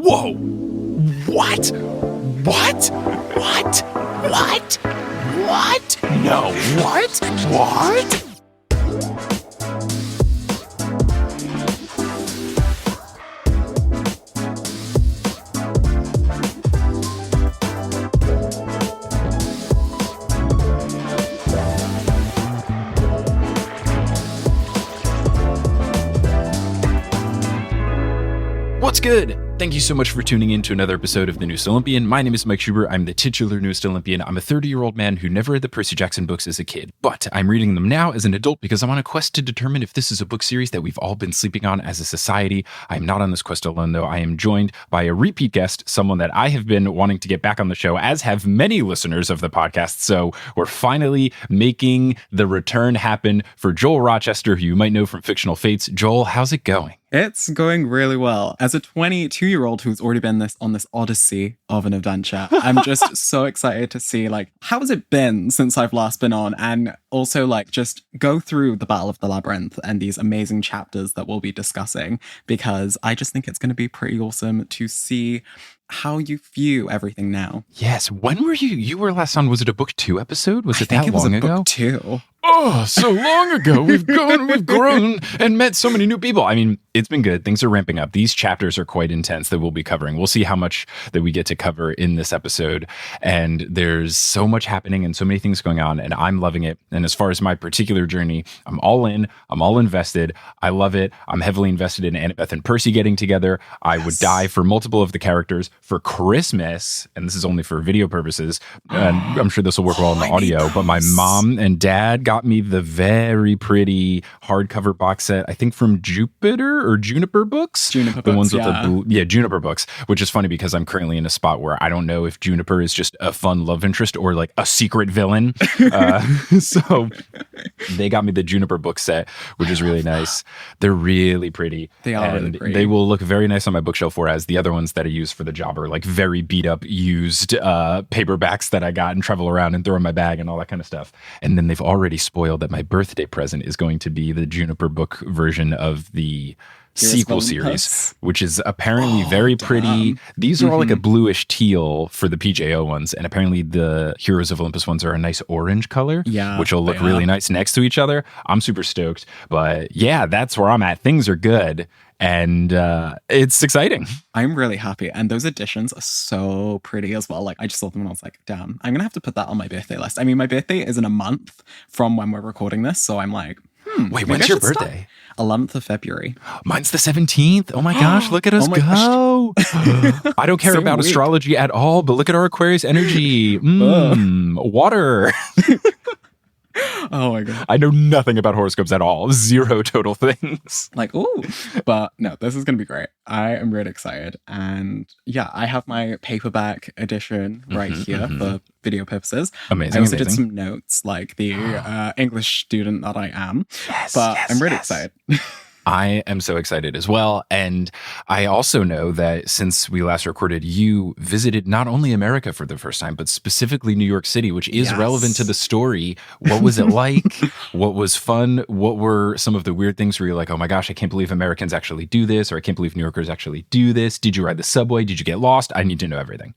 Whoa! What? What? What? What? What? No, what? What? What's good? Thank you so much for tuning in to another episode of the Newest Olympian. My name is Mike Schubert. I'm the titular Newest Olympian. I'm a 30-year-old man who never read the Percy Jackson books as a kid, but I'm reading them now as an adult because I'm on a quest to determine if this is a book series that we've all been sleeping on as a society. I'm not on this quest alone, though. I am joined by a repeat guest, someone that I have been wanting to get back on the show, as have many listeners of the podcast. So we're finally making the return happen for Joel Rochester, who you might know from Fictional Fates. Joel, how's it going? It's going really well. As a 22-year-old who's already been on this odyssey of an adventure, I'm just so excited to see, how has it been since I've last been on? And also, just go through the Battle of the Labyrinth and these amazing chapters that we'll be discussing, because I just think it's going to be pretty awesome to see how you view everything now. Yes. When were you were last on? Was it a book 2 episode? Was it that long ago? Book 2. Oh, so long ago. We've grown and met so many new people. I mean, it's been good. Things are ramping up. These chapters are quite intense that we'll be covering. We'll see how much that we get to cover in this episode. And there's so much happening and so many things going on, and I'm loving it. And as far as my particular journey, I'm all in. I'm all invested. I love it. I'm heavily invested in Annabeth and Percy getting together. I would die for multiple of the characters for Christmas, and this is only for video purposes. And I'm sure this will work well in the audio, but my mom and dad got me the very pretty hardcover box set, I think from Juniper books. Juniper the books, ones with yeah. the blue, Juniper books, which is funny because I'm currently in a spot where I don't know if Juniper is just a fun love interest or like a secret villain. So they got me the Juniper book set, which is really nice. They're really pretty. They are really pretty. They will look very nice on my bookshelf, whereas the other ones that I use for the job are like very beat up, used paperbacks that I got and travel around and throw in my bag and all that kind of stuff. And then they've already spoiled that my birthday present is going to be the Juniper book version of the sequel series, which is apparently very pretty. These are all like a bluish teal for the PJO ones, and apparently the Heroes of Olympus ones are a nice orange color, which will look really nice next to each other. I'm super stoked, but yeah, that's where I'm at. Things are good, and it's exciting. I'm really happy, and those editions are so pretty as well. I just saw them and I was like, damn, I'm gonna have to put that on my birthday list. I mean, my birthday is in a month from when we're recording this, so I'm like, wait, when's your birthday? 11th of February. Mine's the 17th. Oh my gosh, look at us go. I don't care about astrology at all, but look at our Aquarius energy. Water. Oh my god. I know nothing about horoscopes at all. Zero total things. But no, this is going to be great. I am really excited. And yeah, I have my paperback edition right here for video purposes. Amazing. I also did some notes, like the English student that I am. But I'm really excited. I am so excited as well. And I also know that since we last recorded, you visited not only America for the first time, but specifically New York City, which is relevant to the story. What was it like? What was fun? What were some of the weird things where you're like, oh my gosh, I can't believe Americans actually do this, or I can't believe New Yorkers actually do this? Did you ride the subway? Did you get lost? I need to know everything.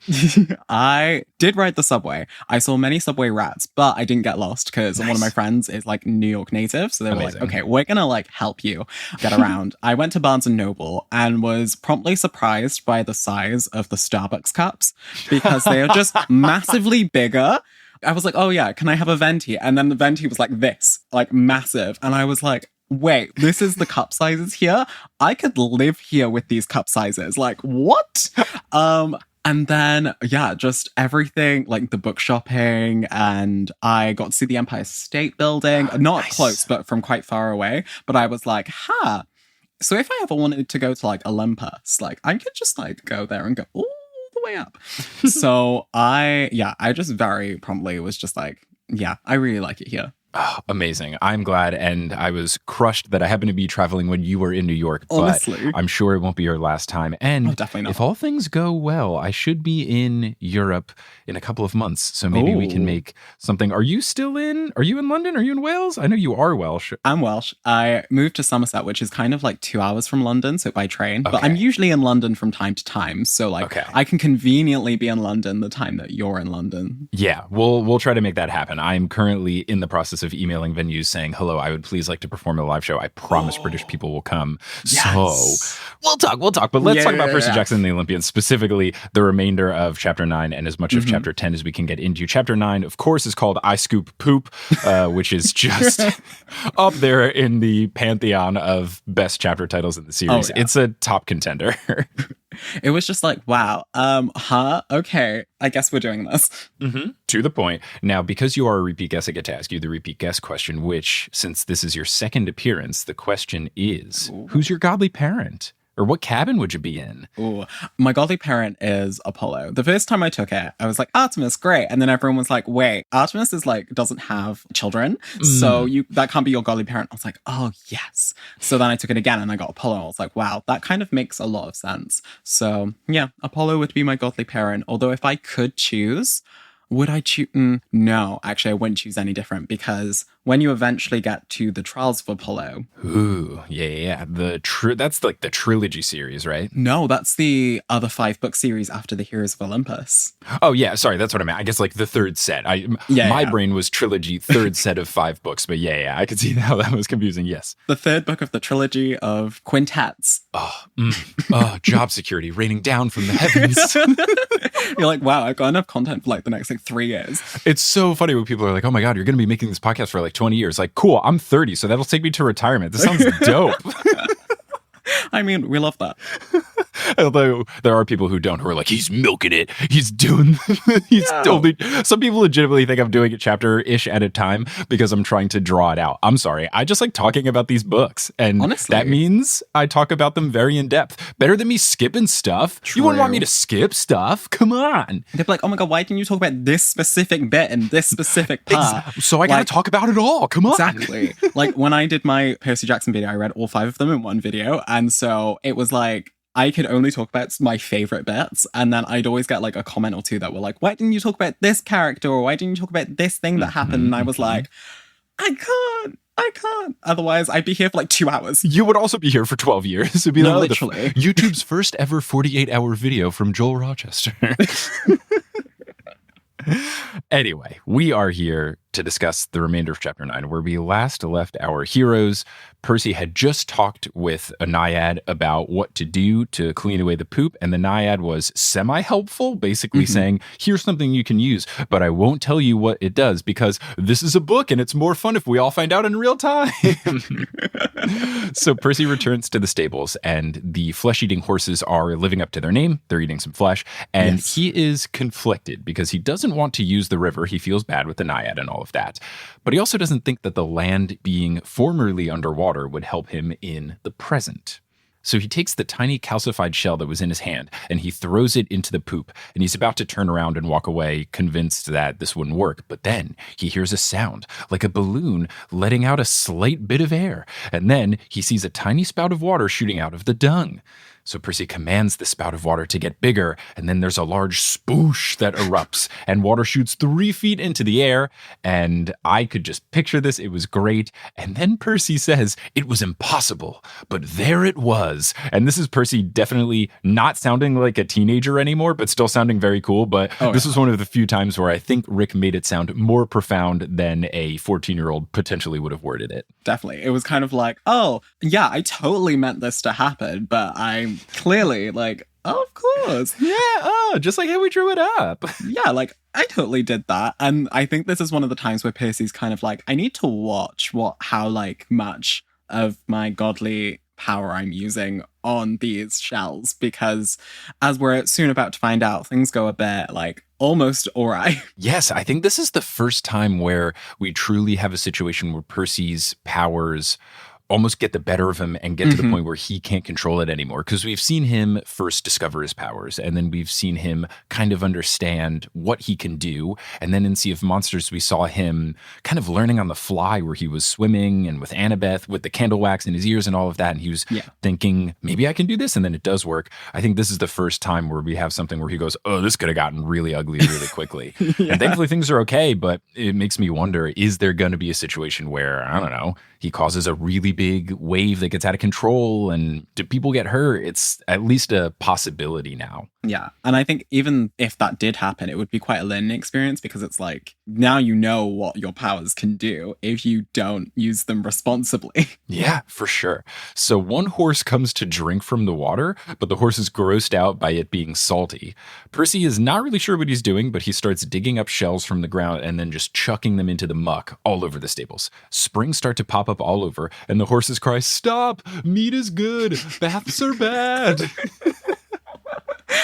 I did ride the subway. I saw many subway rats, but I didn't get lost because one of my friends is New York native. So they were like, okay, we're going to help you get around. I went to Barnes & Noble and was promptly surprised by the size of the Starbucks cups because they are just massively bigger. I was like, oh yeah, can I have a venti? And then the venti was like this, massive. And I was like, wait, this is the cup sizes here? I could live here with these cup sizes. What? And then, just everything, the book shopping, and I got to see the Empire State Building, not close, but from quite far away. But I was like, so if I ever wanted to go to Olympus, I could just go there and go all the way up. So I just very promptly was just I really like it here. Oh, amazing. I'm glad. And I was crushed that I happened to be traveling when you were in New York. Honestly. But I'm sure it won't be your last time. And definitely not. if all things go well, I should be in Europe in a couple of months. So maybe we can make something. Are you in London? Are you in Wales? I know you are Welsh. I'm Welsh. I moved to Somerset, which is kind of like 2 hours from London, so by train. Okay. But I'm usually in London from time to time. So I can conveniently be in London the time that you're in London. Yeah, we'll try to make that happen. I'm currently in the process of emailing venues saying, hello, I would please like to perform a live show. I promise British people will come. Yes. So we'll talk. But let's talk about Percy Jackson and the Olympian, specifically the remainder of Chapter 9 and as much of Chapter 10 as we can get into. Chapter 9, of course, is called I Scoop Poop, which is just up there in the pantheon of best chapter titles in the series. It's a top contender. It was just like, wow, okay, I guess we're doing this. To the point. Now, because you are a repeat guest, I get to ask you the repeat guest question, which, since this is your second appearance, the question is, who's your godly parent? Or what cabin would you be in? Ooh, my godly parent is Apollo. The first time I took it, I was like, Artemis, great. And then everyone was like, wait, Artemis is doesn't have children. So that can't be your godly parent. I was like, oh, yes. So then I took it again and I got Apollo. I was like, wow, that kind of makes a lot of sense. So yeah, Apollo would be my godly parent. Although if I could choose, would I choose? No, actually, I wouldn't choose any different because when you eventually get to the Trials of Apollo. Ooh, yeah. That's like the trilogy series, right? No, that's the other 5-book series after the Heroes of Olympus. Oh, yeah. Sorry, that's what I meant. I guess like the third set. My brain was trilogy, third set of 5 books. But yeah, I could see how that was confusing. Yes. The third book of the trilogy of quintets. Job security raining down from the heavens. You're like, wow, I've got enough content for the next 3 years. It's so funny when people are like, oh my God, you're going to be making this podcast for 20 years. Like, cool, I'm 30, so that'll take me to retirement. This sounds dope. I mean, we love that. Although there are people who don't, who are like, he's milking it. He's doing, only, some people legitimately think I'm doing it chapter-ish at a time because I'm trying to draw it out. I'm sorry. I just like talking about these books. And honestly, that means I talk about them very in depth. Better than me skipping stuff. True. You wouldn't want me to skip stuff. Come on. They'd be like, oh my God, why didn't you talk about this specific bit and this specific part? So I got to talk about it all. Come on. Exactly. When I did my Percy Jackson video, I read all 5 of them in one video. And so it was I could only talk about my favorite bits, and then I'd always get a comment or two that were like, why didn't you talk about this character, or why didn't you talk about this thing that happened? And I was like, I can't. Otherwise, I'd be here for 2 hours. You would also be here for 12 years. It'd be literally. YouTube's first ever 48-hour video from Joel Rochester. Anyway, we are here to discuss the remainder of Chapter 9, where we last left our heroes. Percy had just talked with a naiad about what to do to clean away the poop, and the naiad was semi-helpful, basically saying, here's something you can use, but I won't tell you what it does because this is a book and it's more fun if we all find out in real time. So Percy returns to the stables, and the flesh-eating horses are living up to their name. They're eating some flesh, and he is conflicted because he doesn't want to use the river. He feels bad with the naiad and all of that. But he also doesn't think that the land being formerly underwater would help him in the present. So he takes the tiny calcified shell that was in his hand and he throws it into the poop, and he's about to turn around and walk away, convinced that this wouldn't work. But then he hears a sound like a balloon letting out a slight bit of air, and then he sees a tiny spout of water shooting out of the dung. So Percy commands the spout of water to get bigger, and then there's a large spoosh that erupts, and water shoots 3 feet into the air, and I could just picture this. It was great. And then Percy says, it was impossible, but there it was. And this is Percy definitely not sounding like a teenager anymore, but still sounding very cool. But this was one of the few times where I think Rick made it sound more profound than a 14-year-old potentially would have worded it. Definitely. It was kind of like, oh, yeah, I totally meant this to happen, but I'm clearly oh, of course. Yeah, just like how we drew it up. Yeah, I totally did that. And I think this is one of the times where Percy's kind of I need to watch how much of my godly power I'm using on these shells, because as we're soon about to find out, things go a bit almost awry. Yes, I think this is the first time where we truly have a situation where Percy's powers almost get the better of him and get to the point where he can't control it anymore. Because we've seen him first discover his powers, and then we've seen him kind of understand what he can do. And then in Sea of Monsters, we saw him kind of learning on the fly, where he was swimming and with Annabeth with the candle wax in his ears and all of that. And he was thinking, maybe I can do this. And then it does work. I think this is the first time where we have something where he goes, oh, this could have gotten really ugly really quickly. And thankfully things are okay, but it makes me wonder, is there going to be a situation where, I don't know, he causes a really big wave that gets out of control, and do people get hurt? It's at least a possibility now. Yeah. And I think even if that did happen, it would be quite a learning experience, because it's like, now you know what your powers can do if you don't use them responsibly. Yeah, for sure. So one horse comes to drink from the water, but the horse is grossed out by it being salty. Percy is not really sure what he's doing, but he starts digging up shells from the ground and then just chucking them into the muck all over the stables. Springs start to pop up all over, and the horses cry, "Stop! Meat is good! Baths are bad!"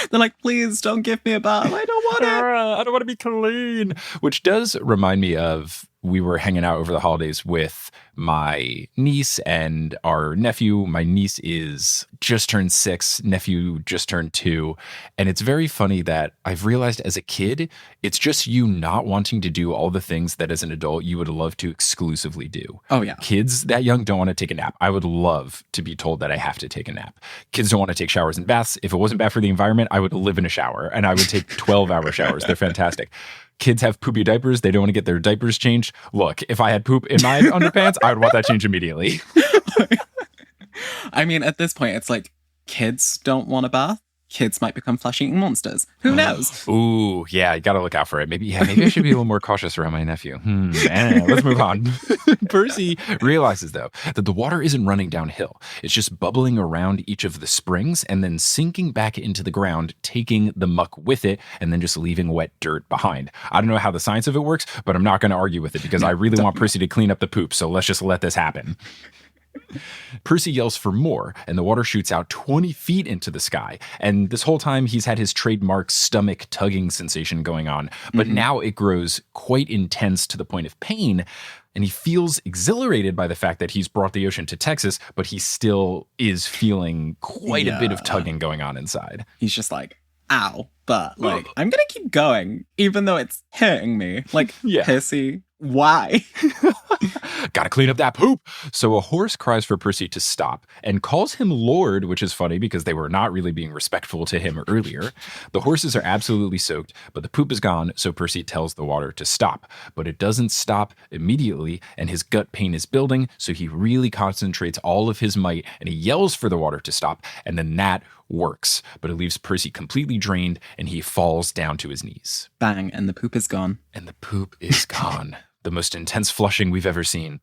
They're like, please don't give me a bath. I don't want it. I don't want to be clean. Which does remind me of, we were hanging out over the holidays with my niece and our nephew. My niece is just turned 6, nephew just turned 2. And it's very funny that I've realized as a kid, it's just you not wanting to do all the things that as an adult you would love to exclusively do. Oh, yeah. Kids that young don't want to take a nap. I would love to be told that I have to take a nap. Kids don't want to take showers and baths. If it wasn't bad for the environment, I would live in a shower, and I would take 12-hour showers. They're fantastic. Kids have poopy diapers. They don't want to get their diapers changed. Look, if I had poop in my underpants, I would want that changed immediately. I mean, at this point, it's like, kids don't want a bath. Kids might become flesh-eating monsters. Who knows? Ooh, yeah, you got to look out for it. Maybe I should be a little more cautious around my nephew. Let's move on. Percy realizes, though, that the water isn't running downhill. It's just bubbling around each of the springs and then sinking back into the ground, taking the muck with it, and then just leaving wet dirt behind. I don't know how the science of it works, but I'm not going to argue with it, because I really want Percy to clean up the poop, so let's just let this happen. Percy yells for more, and the water shoots out 20 feet into the sky. And this whole time, he's had his trademark stomach tugging sensation going on. But now it grows quite intense to the point of pain. And he feels exhilarated by the fact that he's brought the ocean to Texas, but he still is feeling quite a bit of tugging going on inside. He's just like, ow. But, like, I'm going to keep going, even though it's hurting me. Like, Percy, why? Gotta clean up that poop. So a horse cries for Percy to stop and calls him Lord, which is funny because they were not really being respectful to him earlier. The horses are absolutely soaked, but the poop is gone, so Percy tells the water to stop. But it doesn't stop immediately, and his gut pain is building, so he really concentrates all of his might, and he yells for the water to stop, and then that works. But it leaves Percy completely drained, and he falls down to his knees. Bang, and the poop is gone. And the poop is gone. The most intense flushing we've ever seen.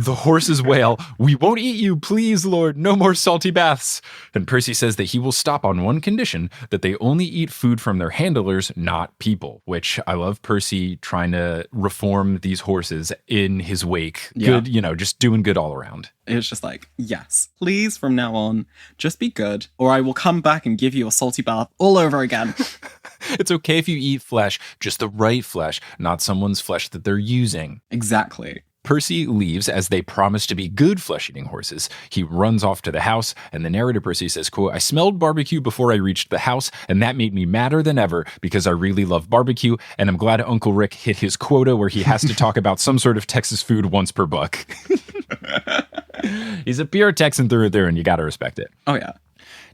The horses wail, "We won't eat you, please, Lord, no more salty baths." And Percy says that he will stop on one condition, that they only eat food from their handlers, not people, which I love Percy trying to reform these horses in his wake. Yeah. Good, just doing good all around. It's just like, yes, please from now on, just be good, or I will come back and give you a salty bath all over again. It's okay if you eat flesh, just the right flesh, not someone's flesh that they're using. Exactly. Percy leaves as they promise to be good flesh-eating horses. He runs off to the house, and the narrator Percy says, quote, "I smelled barbecue before I reached the house, and that made me madder than ever because I really love barbecue, and I'm glad Uncle Rick hit his quota where he has to talk about some sort of Texas food once per book." He's a pure Texan through and through, and you got to respect it. Oh, yeah.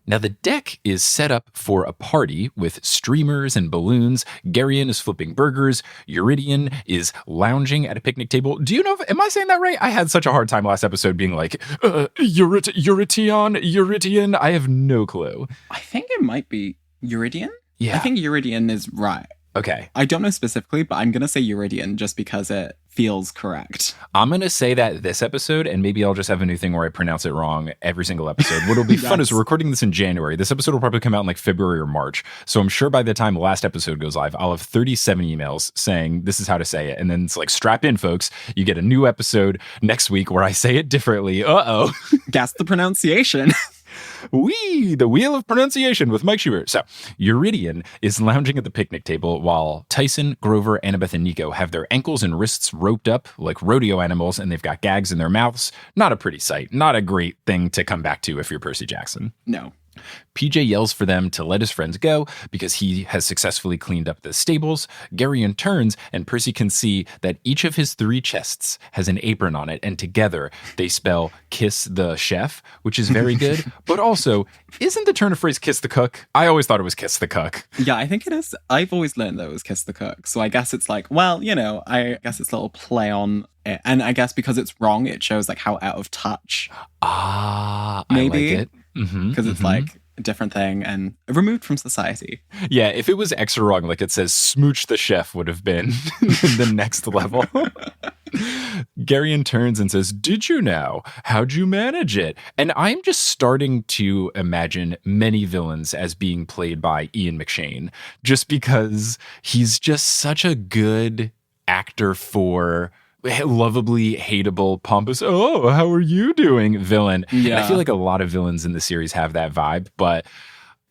Now, the deck is set up for a party with streamers and balloons. Geryon is flipping burgers. Eurydion is lounging at a picnic table. Do you know, am I saying that right? I had such a hard time last episode being like, Eurydion? I have no clue. I think it might be Eurydion. Yeah. I think Eurydion is right. Okay. I don't know specifically, but I'm going to say Eurydion just because it feels correct. I'm going to say that this episode, and maybe I'll just have a new thing where I pronounce it wrong every single episode. What'll be fun is we're recording this in January. This episode will probably come out in like February or March. So I'm sure by the time the last episode goes live, I'll have 37 emails saying this is how to say it. And then it's like, strap in, folks. You get a new episode next week where I say it differently. Uh-oh. Guess the pronunciation. The Wheel of Pronunciation with Mike Schubert. So, Eurydion is lounging at the picnic table while Tyson, Grover, Annabeth, and Nico have their ankles and wrists roped up like rodeo animals, and they've got gags in their mouths. Not a pretty sight. Not a great thing to come back to if you're Percy Jackson. No. PJ yells for them to let his friends go because he has successfully cleaned up the stables. Geryon turns, and Percy can see that each of his 3 chests has an apron on it, and together they spell kiss the chef, which is very good. But also, isn't the turn of phrase kiss the cook? I always thought it was kiss the cook. Yeah, I think it is. I've always learned that it was kiss the cook. So I guess it's like, well, I guess it's a little play on it. And I guess because it's wrong, it shows like how out of touch. Maybe. I like it. Because it's like a different thing and removed from society. Yeah, if it was extra wrong, like it says smooch the chef would have been the next level. Geryon turns and says, "Did you now? How'd you manage it?" And I'm just starting to imagine many villains as being played by Ian McShane, just because he's just such a good actor for lovably hateable, pompous, "Oh, how are you doing?" villain. Yeah. And I feel like a lot of villains in the series have that vibe, but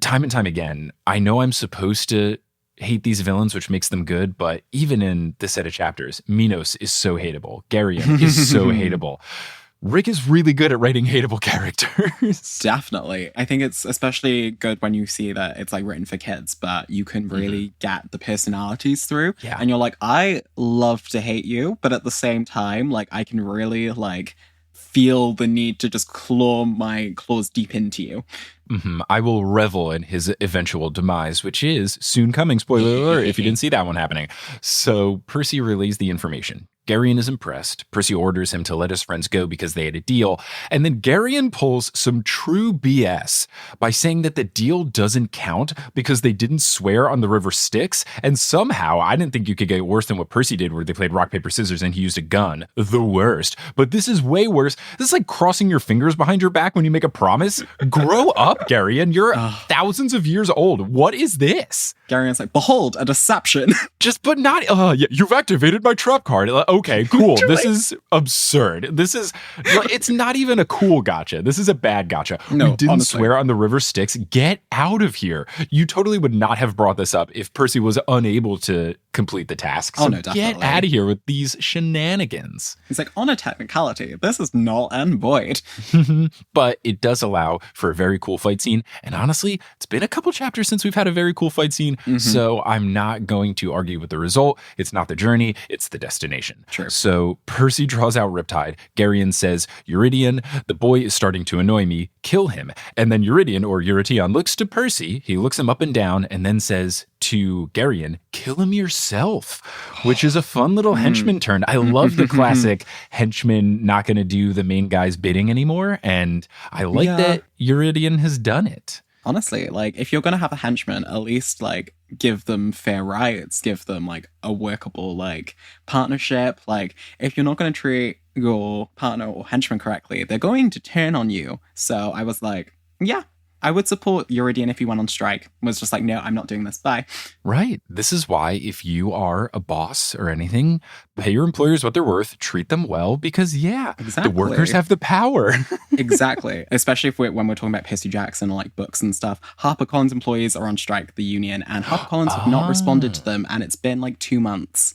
time and time again, I know I'm supposed to hate these villains, which makes them good, but even in this set of chapters, Minos is so hateable. Geryon is so hateable. Rick is really good at writing hateable characters. Definitely. I think it's especially good when you see that it's like written for kids, but you can really get the personalities through. Yeah. And you're like, I love to hate you, but at the same time, like I can really like feel the need to just claw my claws deep into you. I will revel in his eventual demise, which is soon coming. Spoiler alert, if you didn't see that one happening. So Percy relays the information. Geryon is impressed. Percy orders him to let his friends go because they had a deal. And then Geryon pulls some true BS by saying that the deal doesn't count because they didn't swear on the river Styx. And somehow, I didn't think you could get worse than what Percy did, where they played rock, paper, scissors, and he used a gun. The worst. But this is way worse. This is like crossing your fingers behind your back when you make a promise. Grow up, Geryon. You're thousands of years old. What is this? Geryon's like, behold, a deception. But not, you've activated my trap card. Okay, cool. This is absurd. It's not even a cool gotcha. This is a bad gotcha. No, we didn't honestly. swear on the river Styx. Get out of here. You totally would not have brought this up if Percy was unable to complete the task. So no, definitely. Get out of here with these shenanigans. He's like, on a technicality, this is null and void. But it does allow for a very cool fight scene. And honestly, it's been a couple chapters since we've had a very cool fight scene. So I'm not going to argue with the result. It's not the journey, it's the destination. True. So Percy draws out Riptide. Geryon says, "Eurydion, the boy is starting to annoy me. Kill him." And then Eurydion, or Eurytion, looks to Percy. He looks him up and down and then says to Geryon, "Kill him yourself," which is a fun little henchman turn. I love the classic henchman not going to do the main guy's bidding anymore. And I like that Eurydion has done it. Honestly, like, if you're going to have a henchman, at least, like, give them fair rights, give them, like, a workable, like, partnership. Like, if you're not going to treat your partner or henchman correctly, they're going to turn on you. So I was like, yeah, I would support Eurydion if he went on strike. Was just like, no, I'm not doing this. Bye. Right. This is why if you are a boss or anything, pay your employers what they're worth, treat them well, because the workers have the power. Exactly. Especially when we're talking about Percy Jackson or like books and stuff. HarperCollins employees are on strike, the union, and HarperCollins have not responded to them, and it's been like 2 months.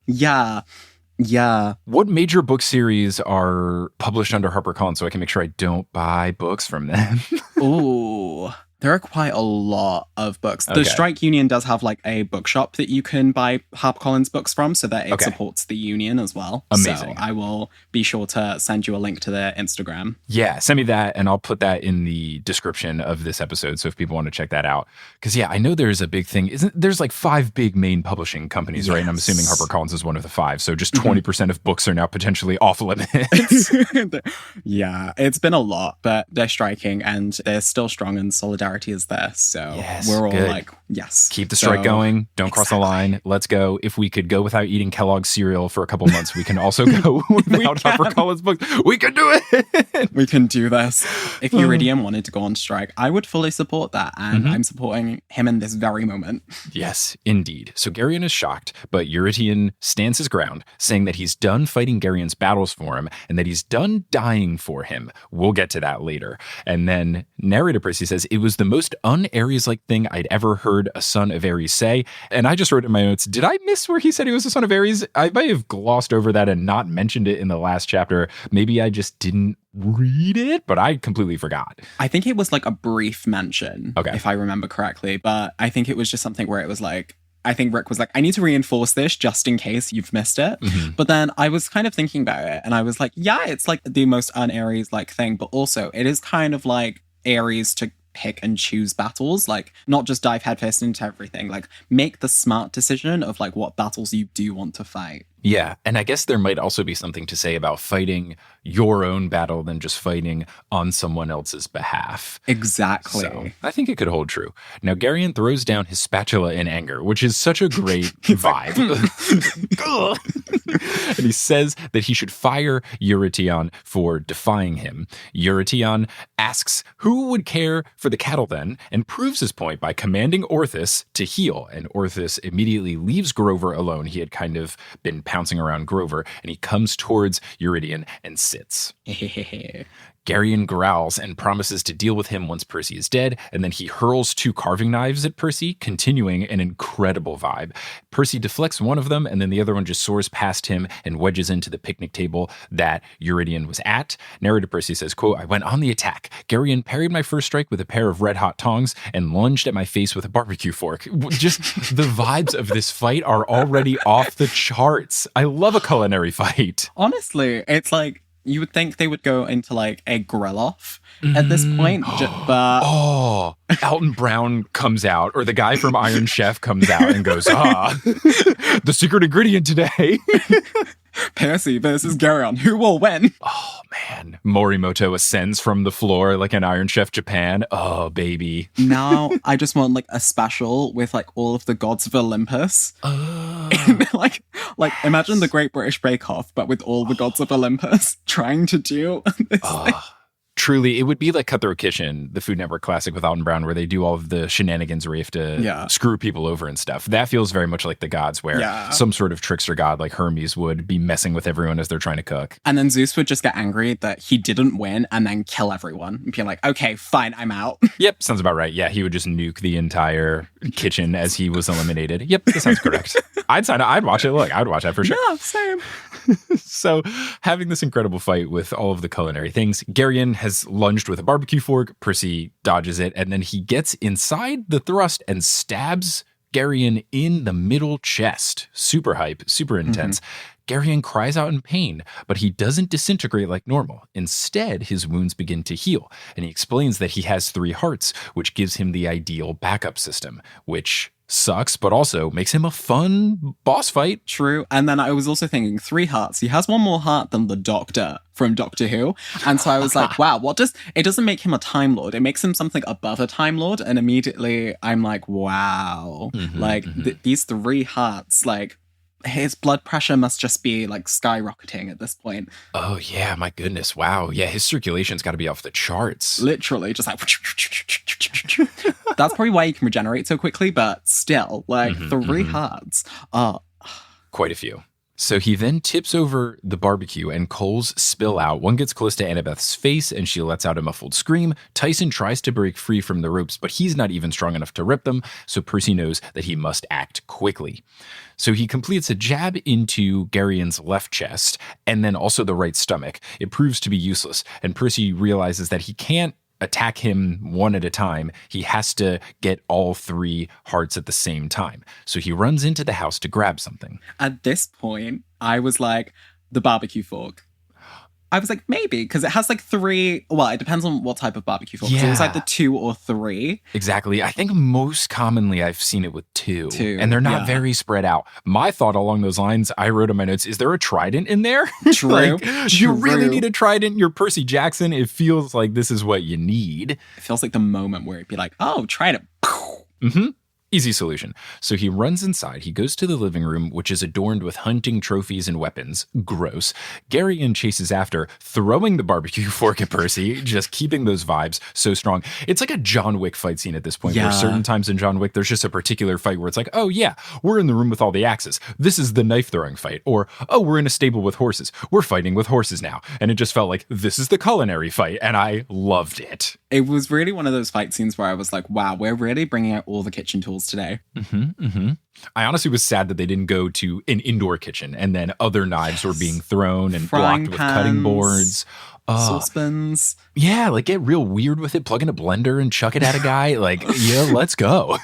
Yeah. What major book series are published under HarperCollins so I can make sure I don't buy books from them? Ooh. There are quite a lot of books. The strike union does have like a bookshop that you can buy HarperCollins books from so that it supports the union as well. Amazing. So I will be sure to send you a link to their Instagram. Yeah, send me that and I'll put that in the description of this episode. So if people want to check that out. Because I know there's a big thing. There's like 5 big main publishing companies, right? And I'm assuming HarperCollins is one of the 5. So just 20% of books are now potentially off limits. Yeah, it's been a lot, but they're striking and they're still strong and solidarity is there. So we're all like, Yes. Keep the strike going. Don't cross the line. Let's go. If we could go without eating Kellogg's cereal for a couple months, we can also go without HarperCollins books. We can do it. We can do this. If Eurydion wanted to go on strike, I would fully support that. And I'm supporting him in this very moment. Yes, indeed. So Geryon is shocked, but Eurydion stands his ground, saying that he's done fighting Geryon's battles for him and that he's done dying for him. We'll get to that later. And then narrator Percy says, it was the most un-Ares-like thing I'd ever heard a son of Ares say. And I just wrote in my notes, did I miss where he said he was a son of Ares? I might have glossed over that and not mentioned it in the last chapter. Maybe I just didn't read it, but I completely forgot. I think it was like a brief mention, if I remember correctly. But I think it was just something where it was like, I think Rick was like, I need to reinforce this just in case you've missed it. But then I was kind of thinking about it and I was like, yeah, it's like the most un-Ares-like thing, but also it is kind of like Ares to pick and choose battles, like not just dive headfirst into everything, like make the smart decision of like what battles you do want to fight. Yeah, and I guess there might also be something to say about fighting your own battle than just fighting on someone else's behalf. Exactly. So I think it could hold true. Now, Geryon throws down his spatula in anger, which is such a great vibe. And he says that he should fire Eurytion for defying him. Eurytion asks who would care for the cattle then, and proves his point by commanding Orthus to heal. And Orthus immediately leaves Grover alone. He had kind of been pouncing around Grover, and he comes towards Eurydion and sits. Geryon growls and promises to deal with him once Percy is dead, and then he hurls 2 carving knives at Percy, continuing an incredible vibe. Percy deflects one of them, and then the other one just soars past him and wedges into the picnic table that Eurydion was at. Narrator Percy says, quote, I went on the attack. Geryon parried my first strike with a pair of red-hot tongs and lunged at my face with a barbecue fork. Just the vibes of this fight are already off the charts. I love a culinary fight. Honestly, it's like, you would think they would go into like a grill-off at this point, but... Oh, Alton Brown comes out, or the guy from Iron Chef comes out and goes, the secret ingredient today. Percy versus Geryon, who will win? Oh, man. Morimoto ascends from the floor like an Iron Chef Japan. Oh, baby. Now, I just want like a special with like all of the gods of Olympus. like imagine the Great British Bake Off, but with all the gods of Olympus trying to do this thing. Truly, it would be like Cutthroat Kitchen, the Food Network classic with Alton Brown, where they do all of the shenanigans where you have to screw people over and stuff. That feels very much like the gods, where some sort of trickster god like Hermes would be messing with everyone as they're trying to cook. And then Zeus would just get angry that he didn't win and then kill everyone and be like, okay, fine, I'm out. Yep, sounds about right. Yeah, he would just nuke the entire kitchen as he was eliminated. Yep, that sounds correct. I'd sign up. I'd watch it. Look, I'd watch that for sure. Yeah, same. So, having this incredible fight with all of the culinary things, Geryon has lunged with a barbecue fork. Percy dodges it, and then he gets inside the thrust and stabs Geryon in the middle chest. Super hype, super intense. Geryon cries out in pain, but he doesn't disintegrate like normal. Instead, his wounds begin to heal, and he explains that he has 3 hearts, which gives him the ideal backup system, which sucks, but also makes him a fun boss fight. True. And then I was also thinking 3 hearts. He has 1 more heart than the Doctor from Doctor Who. And so I was like, wow, it doesn't make him a Time Lord. It makes him something above a Time Lord. And immediately I'm like, wow, these 3 hearts, like, his blood pressure must just be like skyrocketing at this point. Oh yeah, my goodness. Wow. Yeah, his circulation's got to be off the charts. Literally, just like that's probably why he can regenerate so quickly, but still, like 3 hearts. Quite a few. So he then tips over the barbecue and coals spill out. One gets close to Annabeth's face and she lets out a muffled scream. Tyson tries to break free from the ropes, but he's not even strong enough to rip them, so Percy knows that he must act quickly. So he completes a jab into Geryon's left chest and then also the right stomach. It proves to be useless, and Percy realizes that he can't attack him one at a time. He has to get all 3 hearts at the same time. So he runs into the house to grab something. At this point, I was like, the barbecue fork. I was like, maybe, because it has like 3. Well, it depends on what type of barbecue fork. Yeah. So it was like the 2 or 3. Exactly. I think most commonly I've seen it with 2. And they're not very spread out. My thought along those lines, I wrote in my notes, is there a trident in there? True. You really need a trident? You're Percy Jackson. It feels like this is what you need. It feels like the moment where it'd be like, oh, trident. Easy solution. So he runs inside. He goes to the living room, which is adorned with hunting trophies and weapons. Gross. Geryon chases after, throwing the barbecue fork at Percy, just keeping those vibes so strong. It's like a John Wick fight scene at this point, where certain times in John Wick, there's just a particular fight where it's like, oh yeah, we're in the room with all the axes. This is the knife throwing fight. Or, oh, we're in a stable with horses. We're fighting with horses now. And it just felt like, this is the culinary fight. And I loved it. It was really one of those fight scenes where I was like, wow, we're really bringing out all the kitchen tools today. I honestly was sad that they didn't go to an indoor kitchen and then other knives were being thrown and Frying blocked with pans, cutting boards. Saucepans. Yeah, like get real weird with it. Plug in a blender and chuck it at a guy. Like, yeah, let's go.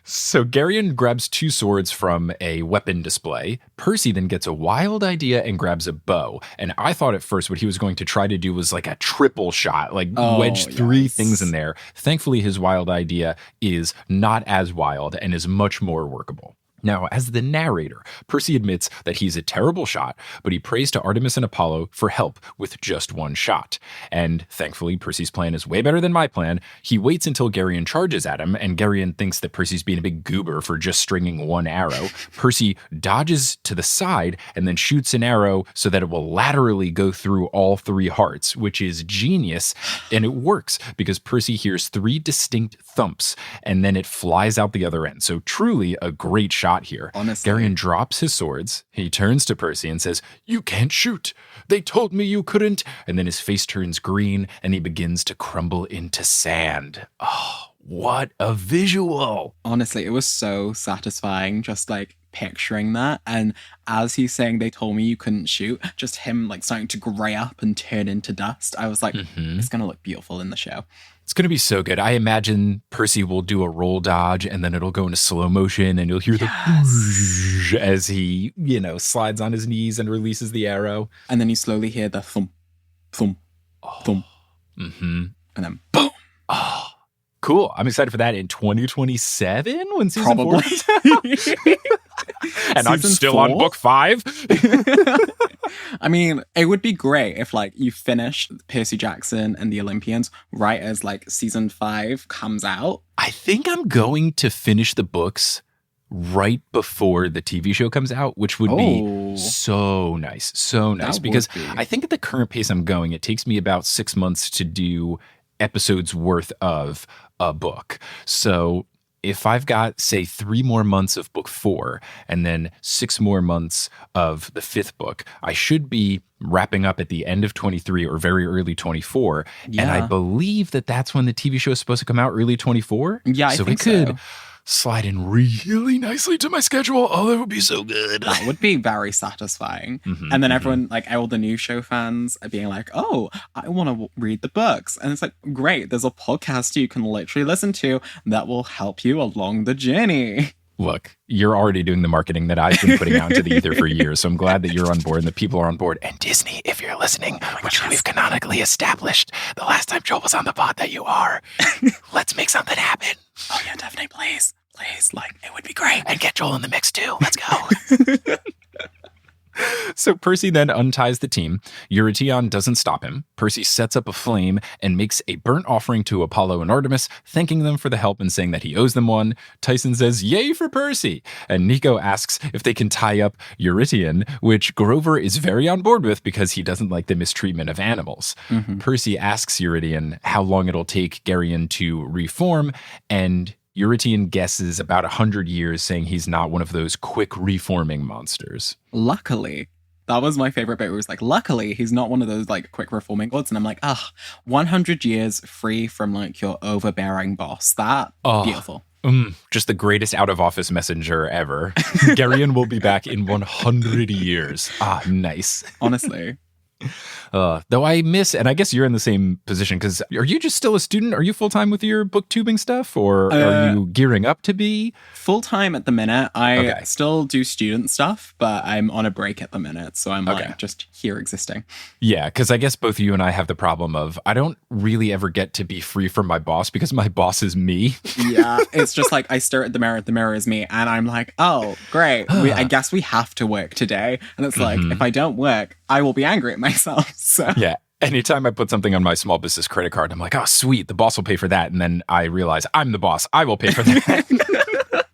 So Geryon grabs 2 swords from a weapon display. Percy then gets a wild idea and grabs a bow. And I thought at first what he was going to try to do was like a triple shot, like wedge 3 things in there. Thankfully, his wild idea is not as wild and is much more workable. Now, as the narrator, Percy admits that he's a terrible shot, but he prays to Artemis and Apollo for help with just 1 shot. And thankfully, Percy's plan is way better than my plan. He waits until Geryon charges at him, and Geryon thinks that Percy's being a big goober for just stringing 1 arrow. Percy dodges to the side and then shoots an arrow so that it will laterally go through all 3 hearts, which is genius. And it works because Percy hears 3 distinct thumps, and then it flies out the other end. So truly a great shot here. Honestly. Geryon drops his swords. He turns to Percy and says, "You can't shoot. They told me you couldn't." And then his face turns green and he begins to crumble into sand. Oh, what a visual. Honestly, it was so satisfying just like picturing that. And as he's saying, "They told me you couldn't shoot," just him like starting to gray up and turn into dust. I was like, it's going to look beautiful in the show. It's going to be so good. I imagine Percy will do a roll dodge and then it'll go into slow motion and you'll hear the whoosh as he, slides on his knees and releases the arrow. And then you slowly hear the thump, thump, thump. And then boom. Oh, cool. I'm excited for that in 2027 when season 4 comes out. And I'm still 4? On book 5. I mean, it would be great if like you finish Percy Jackson and the Olympians right as like season 5 comes out. I think I'm going to finish the books right before the TV show comes out, which would be so nice. So nice. Because I think at the current pace I'm going, it takes me about 6 months to do episodes worth of a book. So if I've got, say, 3 more months of book 4 and then 6 more months of the 5th book, I should be wrapping up at the end of 23 or very early 24. Yeah. And I believe that that's when the TV show is supposed to come out, early 24. Yeah, so I think it could slide in really nicely to my schedule. Oh, that would be so good. That would be very satisfying. And then everyone, like all the new show fans are being like, "Oh, I want to read the books." And it's like, great, there's a podcast you can literally listen to that will help you along the journey. Look, you're already doing the marketing that I've been putting out into the ether for years, so I'm glad that you're on board and the people are on board. And Disney, if you're listening, which we've canonically established the last time Joel was on the pod that you are, let's make something happen. Oh yeah, definitely, please, like, it would be great. And get Joel in the mix too. Let's go. So Percy then unties the team. Eurytion doesn't stop him. Percy sets up a flame and makes a burnt offering to Apollo and Artemis, thanking them for the help and saying that he owes them one. Tyson says, "Yay for Percy!" And Nico asks if they can tie up Eurytion, which Grover is very on board with because he doesn't like the mistreatment of animals. Percy asks Eurytion how long it'll take Geryon to reform, and Eurytion guesses about 100 years, saying he's not one of those quick reforming monsters. Luckily, that was my favorite bit. It was like, luckily, he's not one of those like quick reforming gods. And I'm like, 100 years free from like your overbearing boss. Beautiful. Just the greatest out of office messenger ever. Geryon will be back in 100 years. Nice. Honestly. Though I miss, and I guess you're in the same position, because are you just still a student? Are you full-time with your booktubing stuff, or are you gearing up to be? Full-time at the minute. I still do student stuff, but I'm on a break at the minute, so I'm like just here existing. Yeah, because I guess both you and I have the problem of I don't really ever get to be free from my boss because my boss is me. Yeah, it's just like I stare at the mirror is me, and I'm like, oh, great, I guess we have to work today. And it's like, if I don't work, I will be angry at myself. So. Yeah. Anytime I put something on my small business credit card, I'm like, oh, sweet, the boss will pay for that. And then I realize I'm the boss. I will pay for that.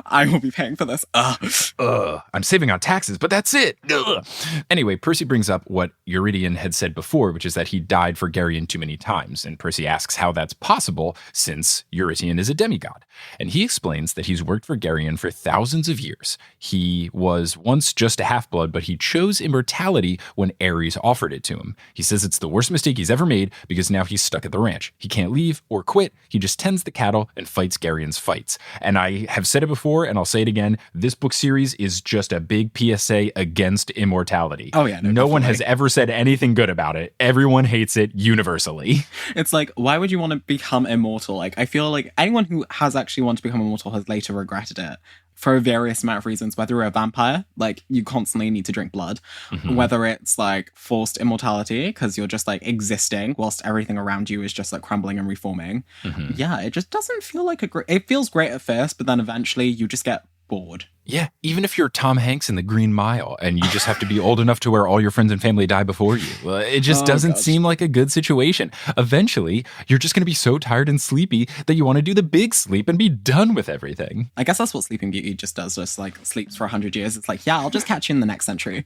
I will be paying for this. I'm saving on taxes, but that's it. Ugh. Anyway, Percy brings up what Eurydion had said before, which is that he died for Geryon too many times. And Percy asks how that's possible since Eurydion is a demigod. And he explains that he's worked for Geryon for thousands of years. He was once just a half-blood, but he chose immortality when Ares offered it to him. He says it's the worst mistake he's ever made because now he's stuck at the ranch. He can't leave or quit. He just tends the cattle and fights Geryon's fights. And I have said it before, and I'll say it again, this book series is just a big PSA against immortality. Oh, yeah. No one has ever said anything good about it. Everyone hates it universally. It's like, why would you want to become immortal? Like, I feel like anyone who has actually wanted to become immortal has later regretted it for various amount of reasons. Whether you're a vampire, like, you constantly need to drink blood. Mm-hmm. Whether it's, like, forced immortality, because you're just, like, existing whilst everything around you is just, like, crumbling and reforming. Mm-hmm. Yeah, it just doesn't feel like it feels great at first, but then eventually you just get bored. Yeah, even if you're Tom Hanks in The Green Mile and you just have to be old enough to where all your friends and family die before you, it just doesn't seem like a good situation. Eventually, you're just going to be so tired and sleepy that you want to do the big sleep and be done with everything. I guess that's what Sleeping Beauty just does, just like sleeps for 100 years. It's like, yeah, I'll just catch you in the next century.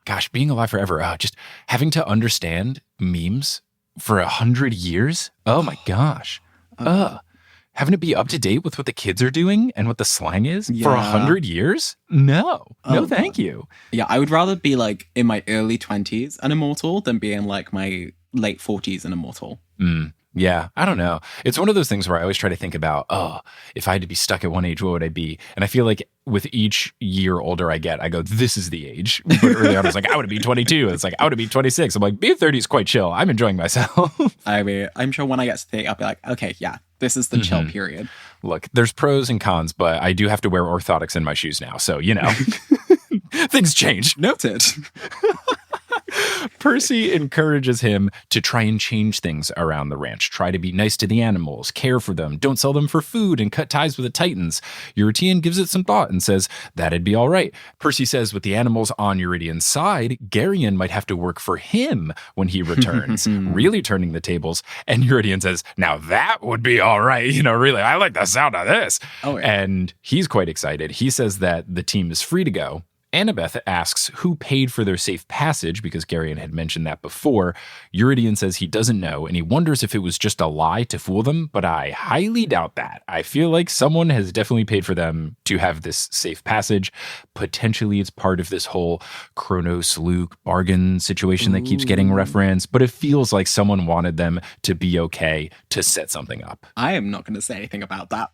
Gosh, being alive forever, just having to understand memes for 100 years? Oh my gosh. Having to be up to date with what the kids are doing and what the slang is for 100 years? No, thank you. Yeah, I would rather be like in my early 20s an immortal than be in like my late 40s an immortal. Yeah, I don't know. It's one of those things where I always try to think about, if I had to be stuck at one age, what would I be? And I feel like with each year older I get, I go, this is the age. But early on I was like, I want to be 22. It's like, I want to be 26. I'm like, being 30 is quite chill. I'm enjoying myself. I mean, I'm sure when I get to 30, I'll be like, okay, yeah, this is the chill period. Look, there's pros and cons, but I do have to wear orthotics in my shoes now. So, things change. Noted. Percy encourages him to try and change things around the ranch. Try to be nice to the animals, care for them, don't sell them for food, and cut ties with the Titans. Eurydion gives it some thought and says that'd be all right. Percy says with the animals on Eurytion's side, Geryon might have to work for him when he returns, really turning the tables. And Eurydion says, now that would be all right. Really, I like the sound of this. Oh, yeah. And he's quite excited. He says that the team is free to go. Annabeth asks who paid for their safe passage because Geryon had mentioned that before. Eurydion says he doesn't know, and he wonders if it was just a lie to fool them, but I highly doubt that. I feel like someone has definitely paid for them to have this safe passage. Potentially it's part of this whole Kronos Luke bargain situation that keeps getting referenced, but it feels like someone wanted them to be okay to set something up. I am not going to say anything about that.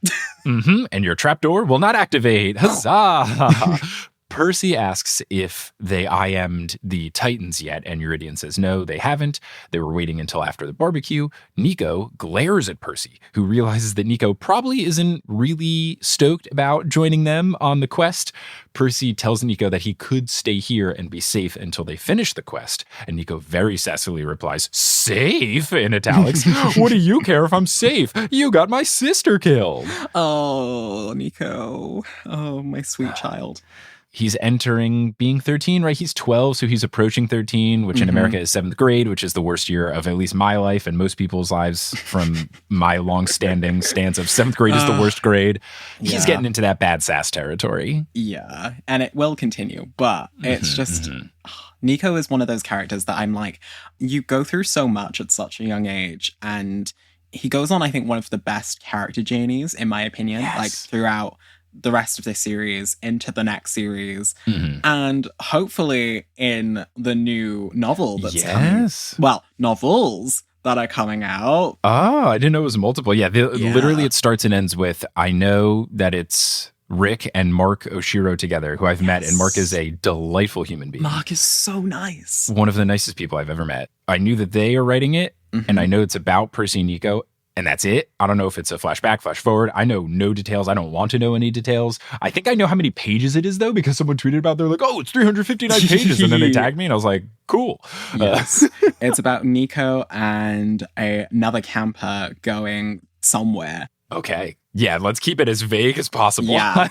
And your trapdoor will not activate. Huzzah! Percy asks if they IM'd the Titans yet, and Eurydion says no, they haven't. They were waiting until after the barbecue. Nico glares at Percy, who realizes that Nico probably isn't really stoked about joining them on the quest. Percy tells Nico that he could stay here and be safe until they finish the quest, and Nico very sassily replies, safe, in italics. What do you care if I'm safe? You got my sister killed. Oh, Nico. Oh, my sweet child. He's entering being 13, right? He's 12, so he's approaching 13, which in America is 7th grade, which is the worst year of at least my life and most people's lives from my long-standing stance of 7th grade is the worst grade. He's getting into that bad sass territory. Yeah, and it will continue, but it's just... Nico is one of those characters that I'm like, you go through so much at such a young age, and he goes on, I think, one of the best character journeys, in my opinion, like throughout the rest of this series into the next series, and hopefully in the new novel that's coming. Well, novels that are coming out. Oh, I didn't know it was multiple. Literally it starts and ends with, I know that it's Rick and Mark Oshiro together, who I've met, and Mark is a delightful human being. Mark is so nice. One of the nicest people I've ever met. I knew that they are writing it, and I know it's about Percy and Nico, and that's it. I don't know if it's a flashback, flash forward. I know no details. I don't want to know any details. I think I know how many pages it is, though, because someone tweeted about it. They're like, oh, it's 359 pages. And then they tagged me, and I was like, cool. Yes. It's about Nico and another camper going somewhere. Okay. Yeah, let's keep it as vague as possible. Yeah.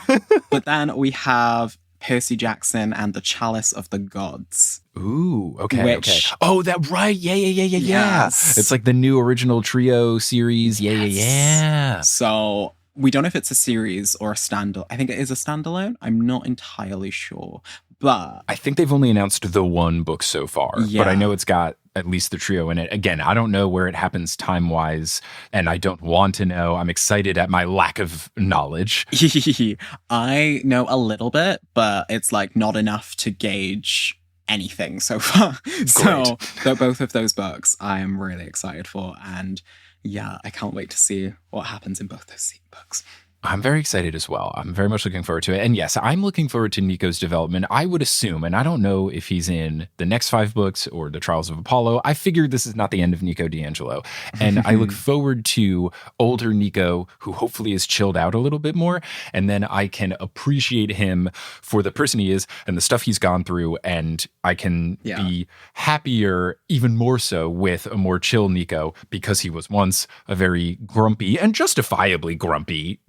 But then we have Percy Jackson and the Chalice of the Gods. Ooh, okay. Oh, that right. Yeah. Yes. It's like the new original trio series. Yeah. So we don't know if it's a series or a standalone. I think it is a standalone. I'm not entirely sure. But I think they've only announced the one book so far. Yeah. But I know it's got at least the trio in it. Again, I don't know where it happens time-wise, and I don't want to know. I'm excited at my lack of knowledge. I know a little bit, but it's like not enough to gauge anything so far. So both of those books I am really excited for. And yeah, I can't wait to see what happens in both those books. I'm very excited as well. I'm very much looking forward to it. And yes, I'm looking forward to Nico's development. I would assume, and I don't know if he's in the next 5 books or the Trials of Apollo. I figured this is not the end of Nico D'Angelo. And I look forward to older Nico, who hopefully is chilled out a little bit more. And then I can appreciate him for the person he is and the stuff he's gone through. And I can be happier, even more so, with a more chill Nico, because he was once a very grumpy and justifiably grumpy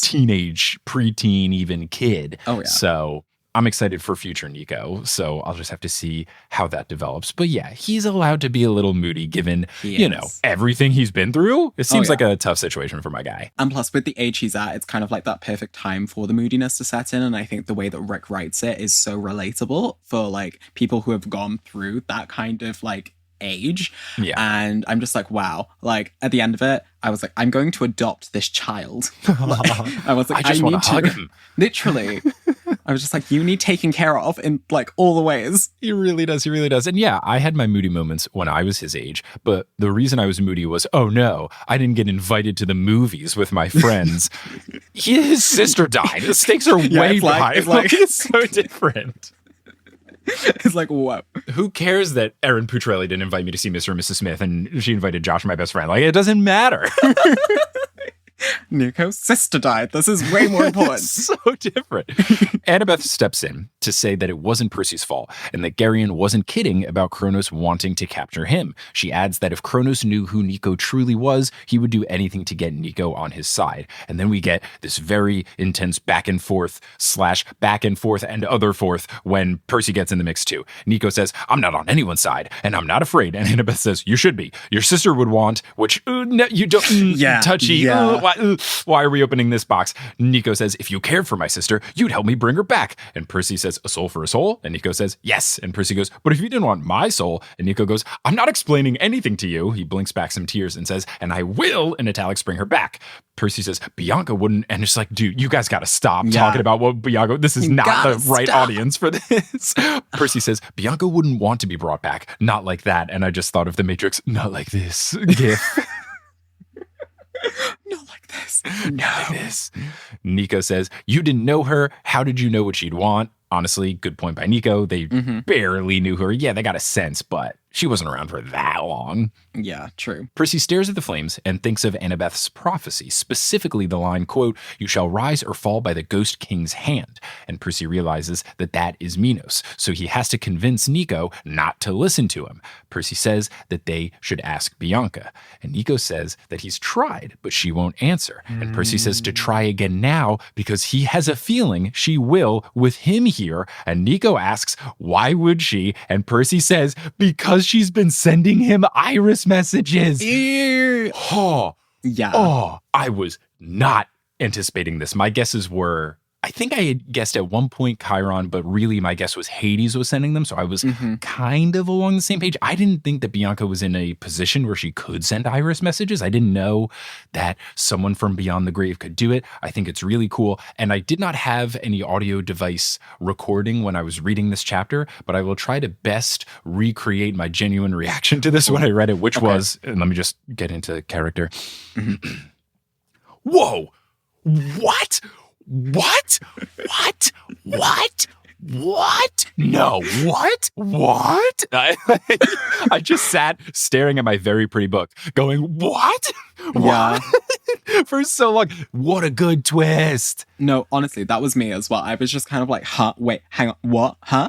teenage, preteen, even kid. Oh, yeah. So I'm excited for future Nico. So I'll just have to see how that develops. But yeah, he's allowed to be a little moody given, everything he's been through. It seems like a tough situation for my guy. And plus, with the age he's at, it's kind of like that perfect time for the moodiness to set in. And I think the way that Rick writes it is so relatable for like people who have gone through that kind of like age. And I'm just like, wow. Like at the end of it, I was like, I'm going to adopt this child. I was like, I just want to hug him. Literally. I was just like, you need taking care of in like all the ways. He really does. And yeah, I had my moody moments when I was his age, but the reason I was moody was, oh no, I didn't get invited to the movies with my friends. His sister died. The stakes are way high. It's so different. It's like, what? Who cares that Erin Putrelli didn't invite me to see Mr. and Mrs. Smith and she invited Josh, my best friend? Like, it doesn't matter. Nico's sister died. This is way more important. So different. Annabeth steps in to say that it wasn't Percy's fault and that Geryon wasn't kidding about Kronos wanting to capture him. She adds that if Kronos knew who Nico truly was, he would do anything to get Nico on his side. And then we get this very intense back and forth and other forth when Percy gets in the mix too. Nico says, I'm not on anyone's side and I'm not afraid. And Annabeth says, you should be. Your sister would want, which no, you don't, touchy. Why are we opening this box? Nico says, if you cared for my sister, you'd help me bring her back. And Percy says, a soul for a soul? And Nico says, yes. And Percy goes, but if you didn't want my soul? And Nico goes, I'm not explaining anything to you. He blinks back some tears and says, and I will, in italics, bring her back. Percy says, Bianca wouldn't. And it's like, dude, you guys got to stop talking about what Bianca, this is not the right audience for this. Percy says, Bianca wouldn't want to be brought back. Not like that. And I just thought of the Matrix, not like this. GIF. Not like this. Not like this. Nico says, you didn't know her. How did you know what she'd want? Honestly, good point by Nico. They barely knew her. Yeah, they got a sense, but she wasn't around for that long. Yeah, true. Percy stares at the flames and thinks of Annabeth's prophecy, specifically the line, quote, you shall rise or fall by the ghost king's hand. And Percy realizes that that is Minos, so he has to convince Nico not to listen to him. Percy says that they should ask Bianca. And Nico says that he's tried, but she won't answer. And Percy says to try again now because he has a feeling she will with him here. And Nico asks, why would she? And Percy says, because she's been sending him iris messages. Oh, yeah. Oh, I was not anticipating this. My guesses were, I think I had guessed at one point Chiron, but really my guess was Hades was sending them. So I was kind of along the same page. I didn't think that Bianca was in a position where she could send iris messages. I didn't know that someone from beyond the grave could do it. I think it's really cool. And I did not have any audio device recording when I was reading this chapter, but I will try to best recreate my genuine reaction to this when I read it, which was, and let me just get into character. Whoa, what? What? What? What? What? No, what? What? I just sat staring at my very pretty book going, what? Yeah. For so long. What a good twist. No, honestly, that was me as well. I was just kind of like, huh? Wait, hang on. What? Huh?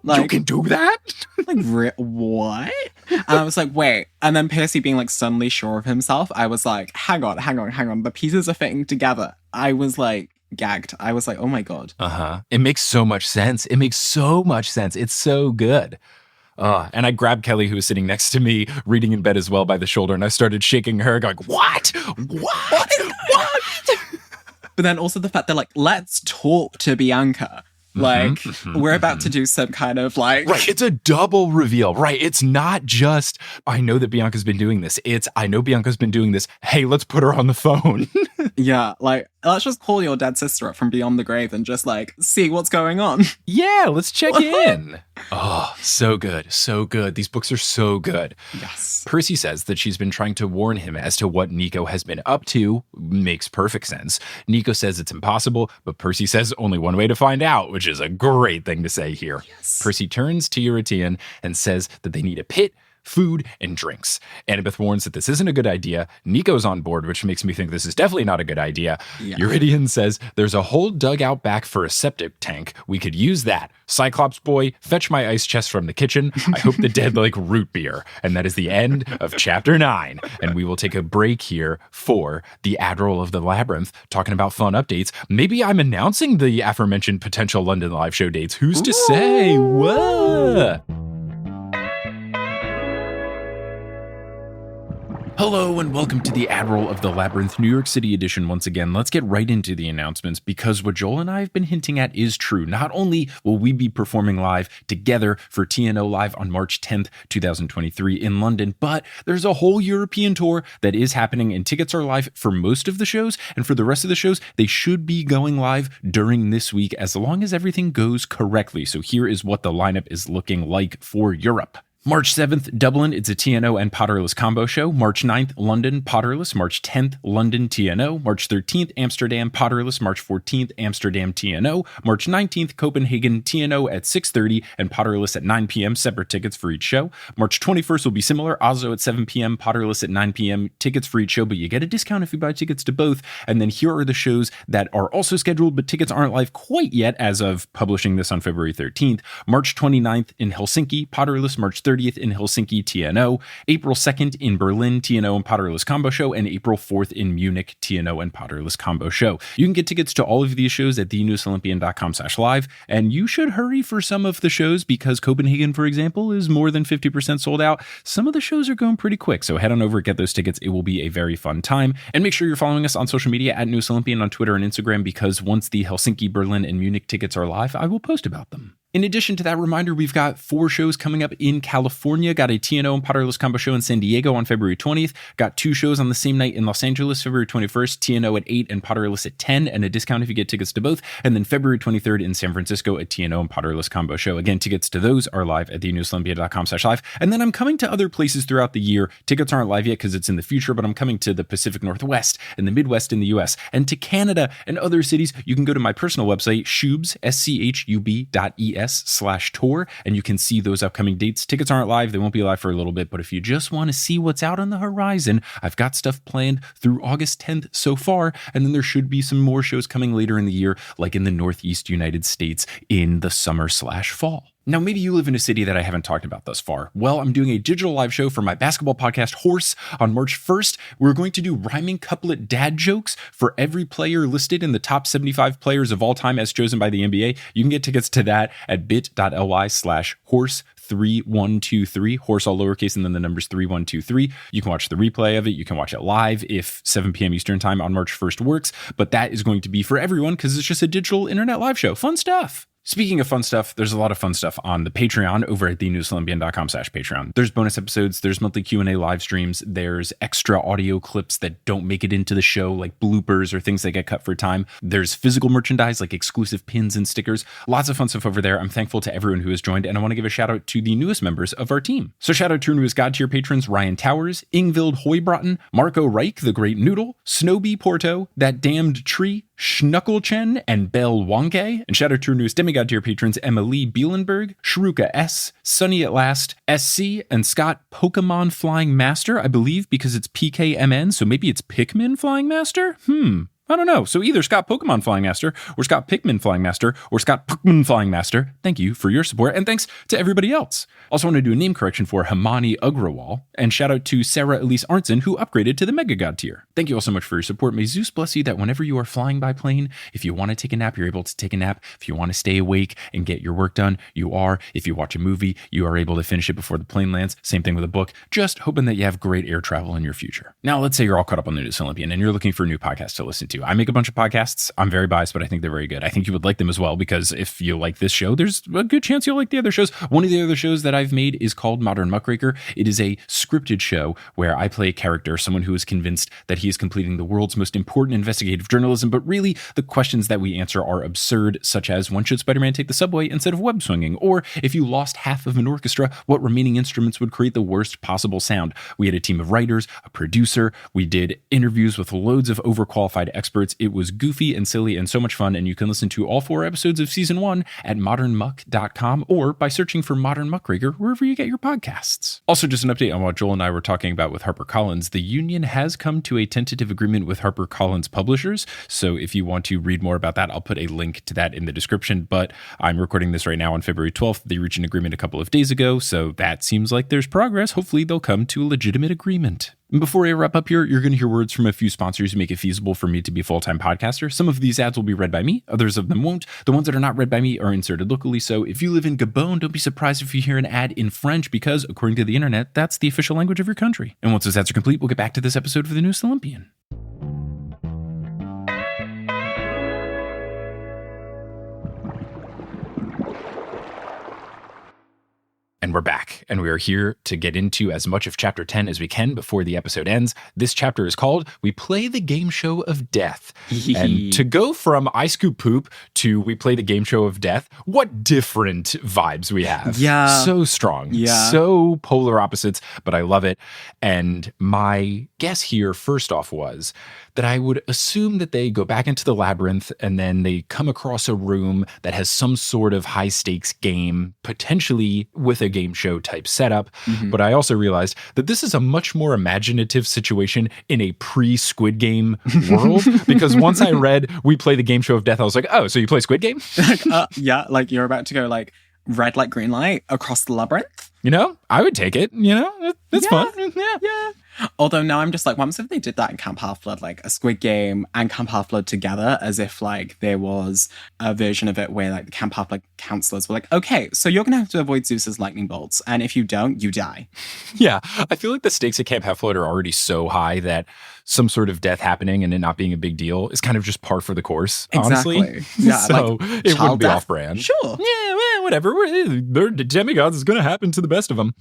Like, you can do that? Like, what? And I was like, wait. And then Percy being like suddenly sure of himself, I was like, hang on. The pieces are fitting together. I was like, gagged. I was like, oh my God. It makes so much sense. It makes so much sense. It's so good. And I grabbed Kelly, who was sitting next to me, reading in bed as well, by the shoulder, and I started shaking her, going, what? What? But then also the fact that, like, let's talk to Bianca. Like, we're about to do some kind of, like... Right, it's a double reveal. Right, it's not just, I know that Bianca's been doing this. It's, I know Bianca's been doing this. Hey, let's put her on the phone. Yeah, like, let's just call your dead sister up from beyond the grave and just, like, see what's going on. Yeah, let's check in. Oh, so good. So good. These books are so good. Yes. Percy says that she's been trying to warn him as to what Nico has been up to. Makes perfect sense. Nico says it's impossible, but Percy says only one way to find out, which is a great thing to say here. Yes. Percy turns to Eurytion and says that they need a pit, food, and drinks. Annabeth warns that this isn't a good idea. Nico's on board, which makes me think this is definitely not a good idea. Yeah. Eurytion says there's a whole dugout back for a septic tank. We could use that. Cyclops boy, fetch my ice chest from the kitchen. I hope the dead like root beer. And that is the end of chapter 9. And we will take a break here for the Admiral of the Labyrinth, talking about fun updates. Maybe I'm announcing the aforementioned potential London live show dates. Who's to say? Whoa! Hello and welcome to the Admiral of the Labyrinth New York City edition once again. Let's get right into the announcements because what Joel and I have been hinting at is true. Not only will we be performing live together for TNO Live on March 10th, 2023 in London, but there's a whole European tour that is happening and tickets are live for most of the shows, and for the rest of the shows, they should be going live during this week as long as everything goes correctly. So here is what the lineup is looking like for Europe. March 7th, Dublin, it's a TNO and Potterless combo show. March 9th, London, Potterless. March 10th, London, TNO. March 13th, Amsterdam, Potterless. March 14th, Amsterdam, TNO. March 19th, Copenhagen, TNO at 6:30 and Potterless at 9 p.m. Separate tickets for each show. March 21st will be similar. Oslo at 7 p.m., Potterless at 9 p.m. Tickets for each show, but you get a discount if you buy tickets to both. And then here are the shows that are also scheduled, but tickets aren't live quite yet as of publishing this on February 13th. March 29th in Helsinki, Potterless. March 30th in Helsinki, TNO, April 2nd in Berlin, TNO and Potterless Combo Show, and April 4th in Munich, TNO and Potterless Combo Show. You can get tickets to all of these shows at thenewsolympian.com/live, and you should hurry for some of the shows because Copenhagen, for example, is more than 50% sold out. Some of the shows are going pretty quick, so head on over, get those tickets. It will be a very fun time, and make sure you're following us on social media at Newest Olympian on Twitter and Instagram because once the Helsinki, Berlin, and Munich tickets are live, I will post about them. In addition to that reminder, we've got 4 shows coming up in California. Got a TNO and Potterless Combo show in San Diego on February 20th. Got 2 shows on the same night in Los Angeles, February 21st, TNO at 8 and Potterless at 10, and a discount if you get tickets to both. And then February 23rd in San Francisco at TNO and Potterless Combo show. Again, tickets to those are live at thenewsolympian.com/live. And then I'm coming to other places throughout the year. Tickets aren't live yet because it's in the future, but I'm coming to the Pacific Northwest and the Midwest in the US and to Canada and other cities. You can go to my personal website, Schubs, schub.es/tour, and you can see those upcoming dates. Tickets aren't live. They won't be live for a little bit, but if you just want to see what's out on the horizon, I've got stuff planned through August 10th so far, and then there should be some more shows coming later in the year, like in the Northeast United States in the summer/fall. Now, maybe you live in a city that I haven't talked about thus far. Well, I'm doing a digital live show for my basketball podcast, Horse, on March 1st. We're going to do rhyming couplet dad jokes for every player listed in the top 75 players of all time as chosen by the NBA. You can get tickets to that at bit.ly/horse3123, horse all lowercase and then the numbers 3123. You can watch the replay of it. You can watch it live if 7 p.m. Eastern time on March 1st works, but that is going to be for everyone because it's just a digital internet live show. Fun stuff. Speaking of fun stuff, there's a lot of fun stuff on the Patreon over at thenewsolympian.com/Patreon. There's bonus episodes, there's monthly Q&A live streams, there's extra audio clips that don't make it into the show, like bloopers or things that get cut for time. There's physical merchandise like exclusive pins and stickers. Lots of fun stuff over there. I'm thankful to everyone who has joined, and I want to give a shout out to the newest members of our team. So shout out to our newest God tier patrons, Ryan Towers, Ingvild Hoybrotten, Marco Reich, the Great Noodle, Snowbee Porto, That Damned Tree, Schnuckelchen, and Bell Wonke. And shout out to our newest demigod tier patrons, Emily Bielenberg, Shruka S, Sunny at Last, SC, and Scott Pokemon Flying Master, I believe because it's PKMN, so maybe it's Pikmin Flying Master? I don't know. So either Scott Pokemon Flying Master or Scott Pikmin Flying Master or Scott Pokemon Flying Master. Thank you for your support, and thanks to everybody else. Also want to do a name correction for Hamani Agrawal, and shout out to Sarah Elise Arntzen, who upgraded to the Mega God tier. Thank you all so much for your support. May Zeus bless you that whenever you are flying by plane, if you want to take a nap, you're able to take a nap. If you want to stay awake and get your work done, you are. If you watch a movie, you are able to finish it before the plane lands. Same thing with a book. Just hoping that you have great air travel in your future. Now, let's say you're all caught up on the newest Olympian and you're looking for a new podcast to listen to. I make a bunch of podcasts. I'm very biased, but I think they're very good. I think you would like them as well, because if you like this show, there's a good chance you'll like the other shows. One of the other shows that I've made is called Modern Muckraker. It is a scripted show where I play a character, someone who is convinced that he is completing the world's most important investigative journalism, but really the questions that we answer are absurd, such as, when should Spider-Man take the subway instead of web swinging? Or if you lost half of an orchestra, what remaining instruments would create the worst possible sound? We had a team of writers, a producer. We did interviews with loads of overqualified experts. It was goofy and silly and so much fun, and you can listen to all 4 episodes of season 1 at modernmuck.com or by searching for Modern Muckraker wherever you get your podcasts. Also, just an update on what Joel and I were talking about with HarperCollins. The union has come to a tentative agreement with HarperCollins publishers, so if you want to read more about that, I'll put a link to that in the description, but I'm recording this right now on February 12th. They reached an agreement a couple of days ago, so that seems like there's progress. Hopefully they'll come to a legitimate agreement. And before I wrap up here, you're going to hear words from a few sponsors who make it feasible for me to be a full-time podcaster. Some of these ads will be read by me, others of them won't. The ones that are not read by me are inserted locally, so if you live in Gabon, don't be surprised if you hear an ad in French, because according to the internet, that's the official language of your country. And once those ads are complete, we'll get back to this episode of the newest Olympian. And we're back, and we are here to get into as much of Chapter 10 as we can before the episode ends. This chapter is called We Play the Game Show of Death. And to go from I Scoop Poop to We Play the Game Show of Death, what different vibes we have. Yeah. So strong. Yeah. So polar opposites, but I love it. And my guess here, first off, was that I would assume that they go back into the labyrinth and then they come across a room that has some sort of high stakes game, potentially with a game show type setup. Mm-hmm. But I also realized that this is a much more imaginative situation in a pre-Squid Game world, because once I read We Play the Game Show of Death, I was like, oh, so you play Squid Game? Yeah, like you're about to go like red light, green light across the labyrinth. You know, I would take it. You know, it's fun. Yeah. Although now I'm just like, what if they did that in Camp Half-Blood, like a Squid Game and Camp Half-Blood together, as if like there was a version of it where like the Camp Half-Blood counselors were like, okay, so you're going to have to avoid Zeus's lightning bolts. And if you don't, you die. Yeah. I feel like the stakes at Camp Half-Blood are already so high that some sort of death happening and it not being a big deal is kind of just par for the course, exactly. Honestly. Yeah, so like, it wouldn't be death. off-brand. Sure. Yeah, well, whatever. They're demigods. It's going to happen to the best of them.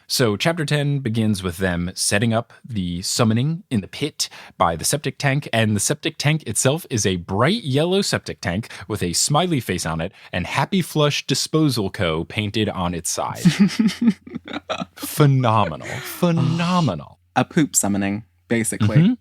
So chapter 10 begins with them setting up the summoning in the pit by the septic tank, and the septic tank itself is a bright yellow septic tank with a smiley face on it and Happy Flush Disposal Co. painted on its side. Phenomenal. A poop summoning, basically. Mm-hmm.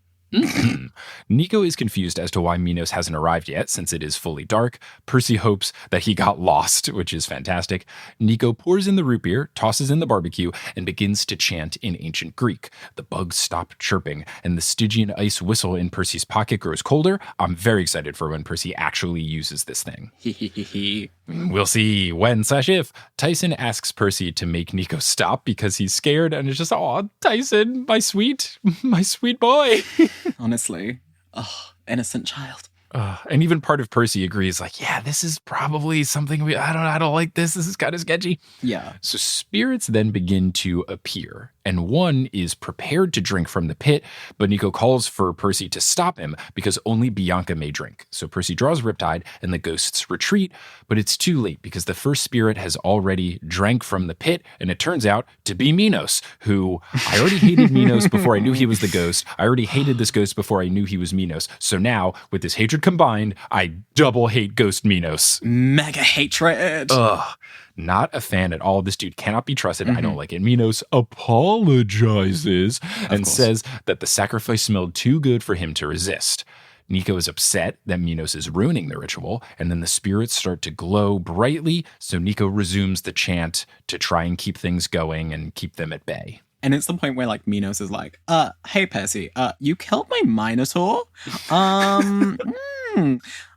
Nico is confused as to why Minos hasn't arrived yet, since it is fully dark. Percy hopes that he got lost, which is fantastic. Nico pours in the root beer, tosses in the barbecue, and begins to chant in ancient Greek. The bugs stop chirping, and the Stygian ice whistle in Percy's pocket grows colder. I'm very excited for when Percy actually uses this thing. We'll see when/if Tyson asks Percy to make Nico stop because he's scared, and it's just, oh, Tyson, my sweet boy. Honestly. Oh, innocent child. And even part of Percy agrees, like, yeah, this is probably something I don't like this. This is kind of sketchy. Yeah. So spirits then begin to appear, and one is prepared to drink from the pit, but Nico calls for Percy to stop him because only Bianca may drink. So Percy draws Riptide and the ghosts retreat, but it's too late because the first spirit has already drank from the pit, and it turns out to be Minos, who I already hated Minos before I knew he was the ghost. I already hated this ghost before I knew he was Minos. So now, with this hatred combined, I double hate Ghost Minos. Mega hatred. Ugh. Not a fan at all. This dude cannot be trusted. I don't like it. Minos apologizes and says that the sacrifice smelled too good for him to resist. Nico is upset that Minos is ruining the ritual, and then the spirits start to glow brightly, so Nico resumes the chant to try and keep things going and keep them at bay. And it's the point where like Minos is like, hey Percy, you killed my Minotaur?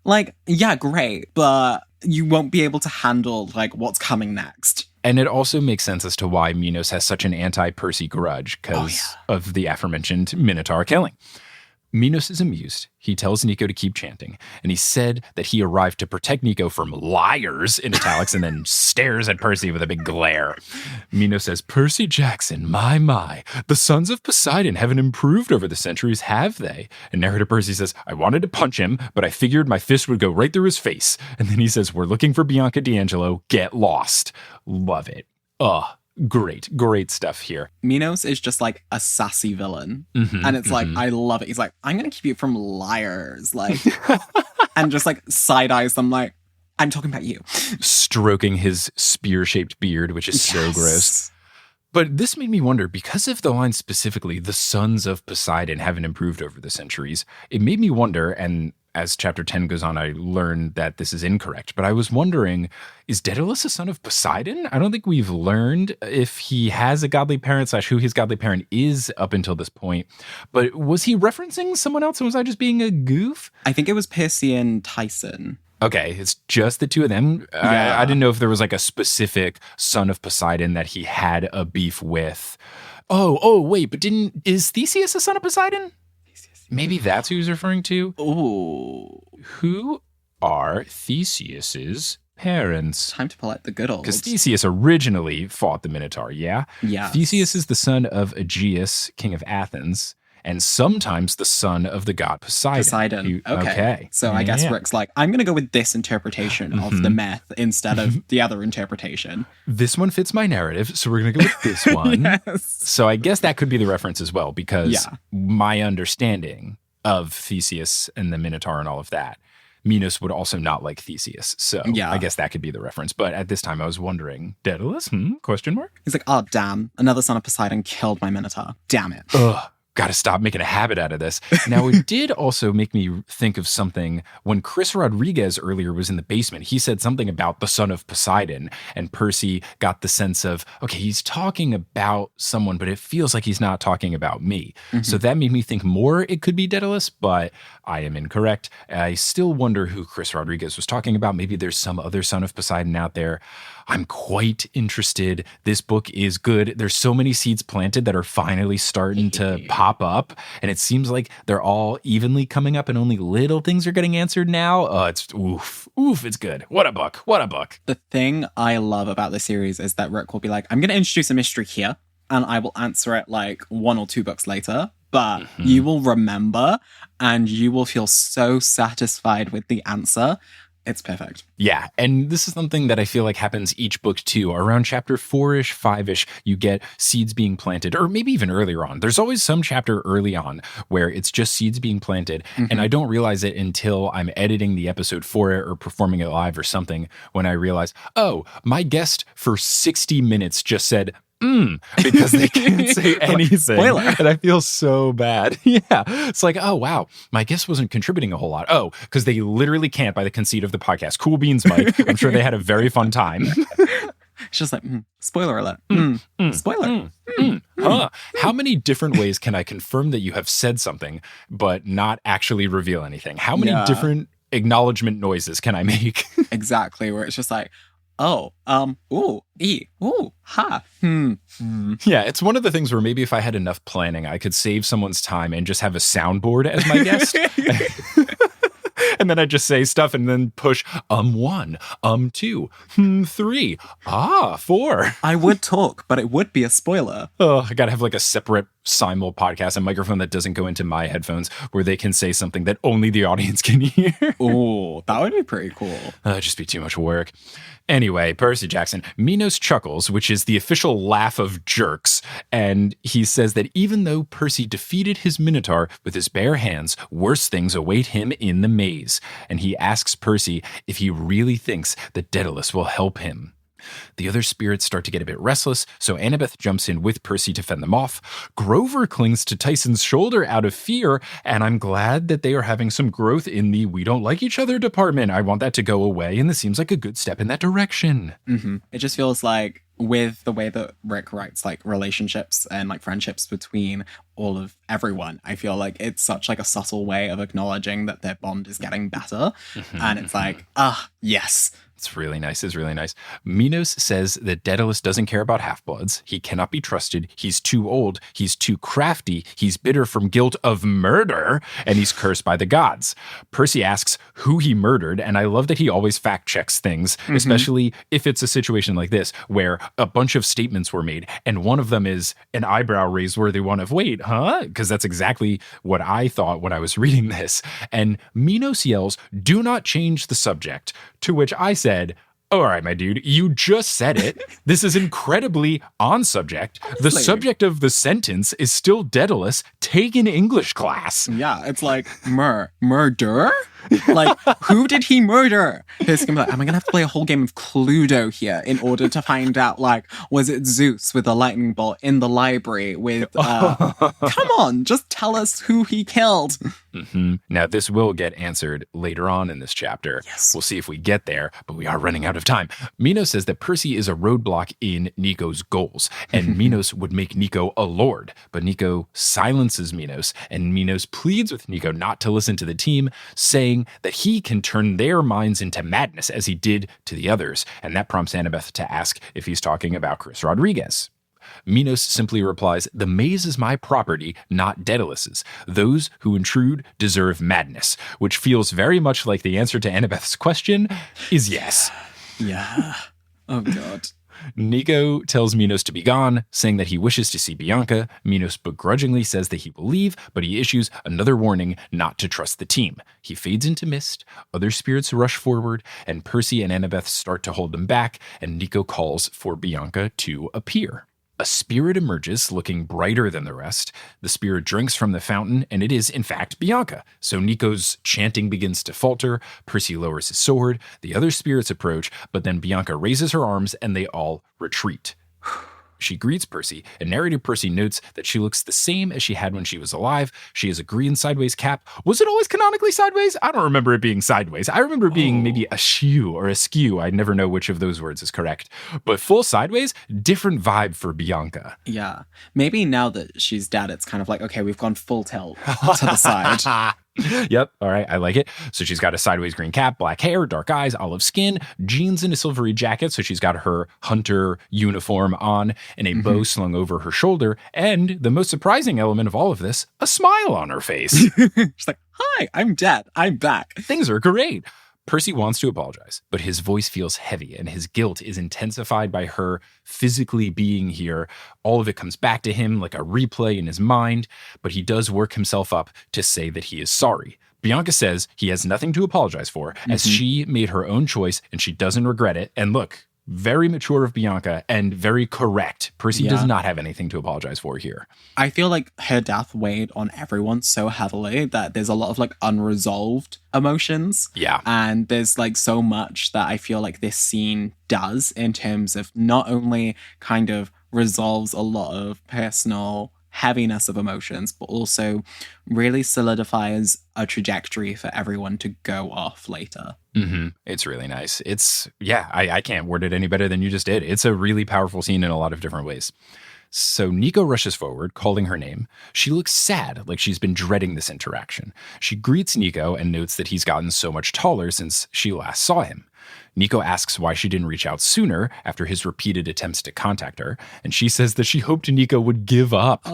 Like, yeah, great, but you won't be able to handle like what's coming next. And it also makes sense as to why Minos has such an anti-Percy grudge because of the aforementioned Minotaur killing. Minos is amused. He tells Nico to keep chanting, and he said that he arrived to protect Nico from liars, in italics, and then stares at Percy with a big glare. Minos says, Percy Jackson, my, the sons of Poseidon haven't improved over the centuries, have they? And narrator Percy says, I wanted to punch him, but I figured my fist would go right through his face. And then he says, we're looking for Bianca D'Angelo, get lost. Love it. Great stuff here. Minos is just like a sassy villain. And it's like, I love it. He's like, I'm going to keep you from liars. Like, and just like side eyes them like, I'm talking about you. Stroking his spear-shaped beard, which is so gross. But this made me wonder, because of the line specifically, the sons of Poseidon haven't improved over the centuries, it made me wonder, and as chapter 10 goes on, I learned that this is incorrect. But I was wondering, is Daedalus a son of Poseidon? I don't think we've learned if he has a godly parent / who his godly parent is up until this point. But was he referencing someone else, and was I just being a goof? I think it was Percy and Tyson. Okay, it's just the two of them. Yeah. I didn't know if there was like a specific son of Poseidon that he had a beef with. Oh, wait, but is Theseus a son of Poseidon? Maybe that's who he's referring to. Ooh. Who are Theseus's parents? Time to pull out the good old. Because Theseus originally fought the Minotaur, yeah? Yeah. Theseus is the son of Aegeus, king of Athens, and sometimes the son of the god Poseidon. Okay. So I guess Rick's like, I'm going to go with this interpretation of the myth instead of the other interpretation. This one fits my narrative, so we're going to go with this one. Yes. So I guess that could be the reference as well, because my understanding of Theseus and the Minotaur and all of that, Minos would also not like Theseus. So I guess that could be the reference. But at this time, I was wondering, Daedalus? Question mark? He's like, oh, damn. Another son of Poseidon killed my Minotaur. Damn it. Ugh. Got to stop making a habit out of this. Now, it did also make me think of something. When Chris Rodriguez earlier was in the basement, he said something about the son of Poseidon, and Percy got the sense of, okay, he's talking about someone, but it feels like he's not talking about me. So that made me think more it could be Daedalus, but I am incorrect. I still wonder who Chris Rodriguez was talking about. Maybe there's some other son of Poseidon out there. I'm quite interested. This book is good. There's so many seeds planted that are finally starting to pop up, and it seems like they're all evenly coming up and only little things are getting answered now. It's it's good. What a book. The thing I love about the series is that Rick will be like, I'm going to introduce a mystery here, and I will answer it like 1 or 2 books later, but you will remember and you will feel so satisfied with the answer. It's perfect. Yeah, and this is something that I feel like happens each book too. Around chapter 4-ish, 5-ish, you get seeds being planted, or maybe even earlier on. There's always some chapter early on where it's just seeds being planted, and I don't realize it until I'm editing the episode for it or performing it live or something, when I realize, oh, my guest for 60 minutes just said, because they can't say anything. Spoiler. And I feel so bad. Yeah. It's like, oh, wow. My guest wasn't contributing a whole lot. Oh, because they literally can't by the conceit of the podcast. Cool beans, Mike. I'm sure they had a very fun time. It's just like, spoiler alert. Spoiler. Huh. How many different ways can I confirm that you have said something, but not actually reveal anything? How many different acknowledgement noises can I make? Exactly. Where it's just like, oh, ooh, ha, Yeah, it's one of the things where maybe if I had enough planning, I could save someone's time and just have a soundboard as my guest. And then I just say stuff and then push 1, 2, 3, 4. I would talk, but it would be a spoiler. Oh, I gotta have like a separate simul podcast, a microphone that doesn't go into my headphones, where they can say something that only the audience can hear. Oh, that would be pretty cool. That'd just be too much work. Anyway, Percy Jackson, Minos chuckles, which is the official laugh of jerks, and he says that even though Percy defeated his Minotaur with his bare hands, worse things await him in the maze, and he asks Percy if he really thinks that Daedalus will help him. The other spirits start to get a bit restless, so Annabeth jumps in with Percy to fend them off. Grover clings to Tyson's shoulder out of fear, and I'm glad that they are having some growth in the we don't like each other department. I want that to go away, and this seems like a good step in that direction. It just feels like with the way that Rick writes like relationships and like friendships between all of everyone, I feel like it's such like a subtle way of acknowledging that their bond is getting better. And it's like, yes. It's really nice. It's really nice. Minos says that Daedalus doesn't care about half-bloods. He cannot be trusted. He's too old. He's too crafty. He's bitter from guilt of murder, and he's cursed by the gods. Percy asks who he murdered, and I love that he always fact-checks things, especially if it's a situation like this, where a bunch of statements were made, and one of them is an eyebrow-raised worthy one of, wait, huh? Because that's exactly what I thought when I was reading this. And Minos yells, "Do not change the subject," to which I said, all right, my dude, you just said it. This is incredibly on subject. Honestly. The subject of the sentence is still Daedalus. Take an English class. Yeah, it's like murder? Like, who did he murder? He's gonna be like, am I gonna have to play a whole game of Cluedo here in order to find out, like, was it Zeus with a lightning bolt in the library with, come on, just tell us who he killed. Now, this will get answered later on in this chapter. Yes. We'll see if we get there, but we are running out of time. Minos says that Percy is a roadblock in Nico's goals, and Minos would make Nico a lord. But Nico silences Minos, and Minos pleads with Nico not to listen to the team, saying that he can turn their minds into madness as he did to the others. And that prompts Annabeth to ask if he's talking about Chris Rodriguez. Minos simply replies, "The maze is my property, not Daedalus's. Those who intrude deserve madness," which feels very much like the answer to Annabeth's question is yes. Yeah. Oh, God. Nico tells Minos to be gone, saying that he wishes to see Bianca. Minos begrudgingly says that he will leave, but he issues another warning not to trust the team. He fades into mist, other spirits rush forward, and Percy and Annabeth start to hold them back, and Nico calls for Bianca to appear. A spirit emerges, looking brighter than the rest. The spirit drinks from the fountain, and it is, in fact, Bianca. So Nico's chanting begins to falter. Percy lowers his sword. The other spirits approach, but then Bianca raises her arms, and they all retreat. She greets Percy, and narrator Percy notes that she looks the same as she had when she was alive. She has a green sideways cap. Was it always canonically sideways? I don't remember it being sideways. I remember it being maybe askew or askew. I never know which of those words is correct. But full sideways, different vibe for Bianca. Yeah. Maybe now that she's dead, it's kind of like, okay, we've gone full tilt to the side. Yep. All right. I like it. So she's got a sideways green cap, black hair, dark eyes, olive skin, jeans, and a silvery jacket. So she's got her hunter uniform on and a bow slung over her shoulder. And the most surprising element of all of this, a smile on her face. She's like, hi, I'm dead. I'm back. Things are great. Percy wants to apologize, but his voice feels heavy and his guilt is intensified by her physically being here. All of it comes back to him like a replay in his mind, but he does work himself up to say that he is sorry. Bianca says he has nothing to apologize for as she made her own choice and she doesn't regret it. And look, very mature of Bianca and very correct. Percy does not have anything to apologize for here. I feel like her death weighed on everyone so heavily that there's a lot of like unresolved emotions. Yeah. And there's like so much that I feel like this scene does in terms of not only kind of resolves a lot of personal heaviness of emotions, but also really solidifies a trajectory for everyone to go off later. It's really nice. I can't word it any better than you just did. It's a really powerful scene in a lot of different ways. So Nico rushes forward, calling her name. She looks sad, like she's been dreading this interaction. She greets Nico and notes that he's gotten so much taller since she last saw him. Nico asks why she didn't reach out sooner after his repeated attempts to contact her, and she says that she hoped Nico would give up.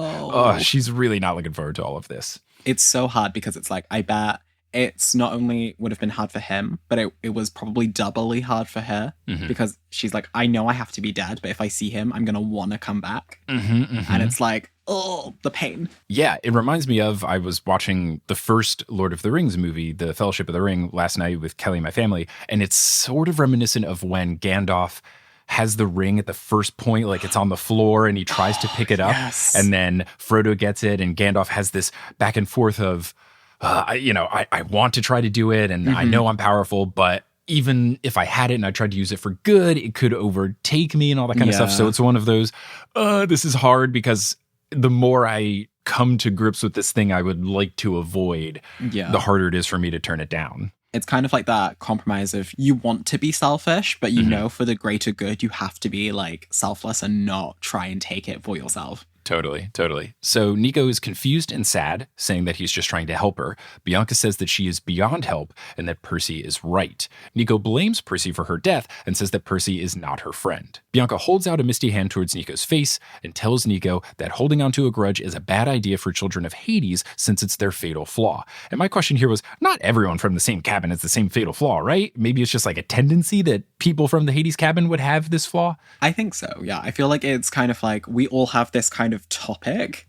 She's really not looking forward to all of this. It's so hard because it's like, I bet it's not only would have been hard for him, but it was probably doubly hard for her because she's like, I know I have to be dead, but if I see him, I'm going to want to come back. And it's like, oh, the pain. Yeah, it reminds me of, I was watching the first Lord of the Rings movie, The Fellowship of the Ring, last night with Kelly and my family, and it's sort of reminiscent of when Gandalf has the ring at the first point, like it's on the floor and he tries to pick it up and then Frodo gets it and Gandalf has this back and forth of, I want to try to do it and I know I'm powerful, but even if I had it and I tried to use it for good, it could overtake me and all that kind of stuff. So it's one of those, this is hard because the more I come to grips with this thing I would like to avoid, the harder it is for me to turn it down. It's kind of like that compromise of you want to be selfish, but you know for the greater good, you have to be like selfless and not try and take it for yourself. Totally. So Nico is confused and sad, saying that he's just trying to help her. Bianca says that she is beyond help and that Percy is right. Nico blames Percy for her death and says that Percy is not her friend. Bianca holds out a misty hand towards Nico's face and tells Nico that holding onto a grudge is a bad idea for children of Hades since it's their fatal flaw. And my question here was, not everyone from the same cabin has the same fatal flaw, right? Maybe it's just like a tendency that people from the Hades cabin would have this flaw? I think so, yeah. I feel like it's kind of like we all have this kind of topic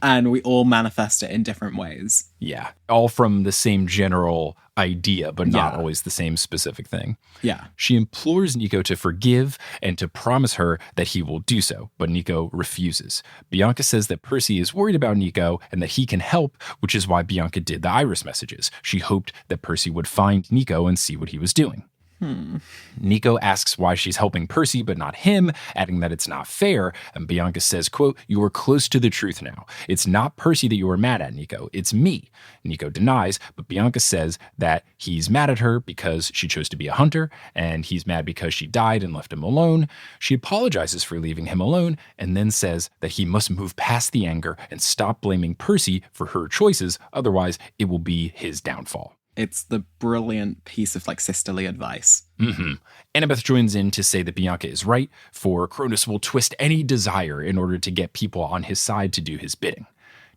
and we all manifest it in different ways. Yeah, all from the same general idea, but not always the same specific thing. Yeah. She implores Nico to forgive and to promise her that he will do so, but Nico refuses. Bianca says that Percy is worried about Nico and that he can help, which is why Bianca did the iris messages. She hoped that Percy would find Nico and see what he was doing. Nico asks why she's helping Percy but not him, adding that it's not fair, and Bianca says, quote, "You are close to the truth now. It's not Percy that you are mad at, Nico. It's me." Nico denies, but Bianca says that he's mad at her because she chose to be a hunter, and he's mad because she died and left him alone. She apologizes for leaving him alone, and then says that he must move past the anger and stop blaming Percy for her choices, otherwise it will be his downfall. It's the brilliant piece of like sisterly advice. Annabeth joins in to say that Bianca is right, for Cronus will twist any desire in order to get people on his side to do his bidding.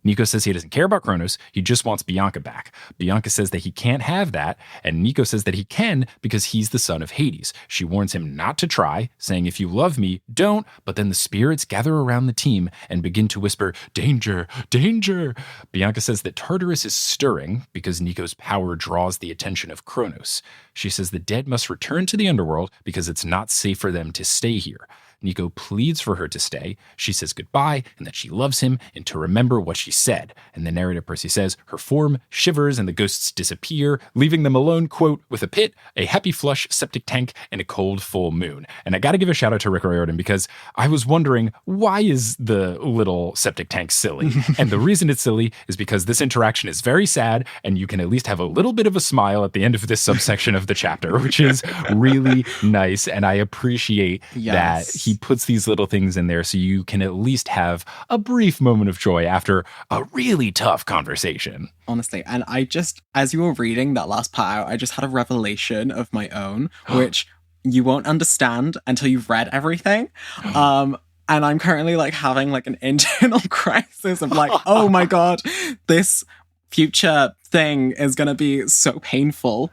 Nico says he doesn't care about Cronus, he just wants Bianca back. Bianca says that he can't have that, and Nico says that he can because he's the son of Hades. She warns him not to try, saying, "If you love me, don't," but then the spirits gather around the team and begin to whisper, "Danger, danger." Bianca says that Tartarus is stirring because Nico's power draws the attention of Cronus. She says the dead must return to the underworld because it's not safe for them to stay here. Nico pleads for her to stay. She says goodbye and that she loves him and to remember what she said. And the narrator Percy says her form shivers and the ghosts disappear, leaving them alone, quote, with a pit, a happy flush septic tank, and a cold full moon. And I got to give a shout out to Rick Riordan because I was wondering, why is the little septic tank silly? And the reason it's silly is because this interaction is very sad and you can at least have a little bit of a smile at the end of this subsection of the chapter, which is really nice. And I appreciate that he puts these little things in there so you can at least have a brief moment of joy after a really tough conversation. Honestly, and I just, as you were reading that last part out, I just had a revelation of my own, which you won't understand until you've read everything. And I'm currently like having like an internal crisis of like, oh my God, this future thing is going to be so painful.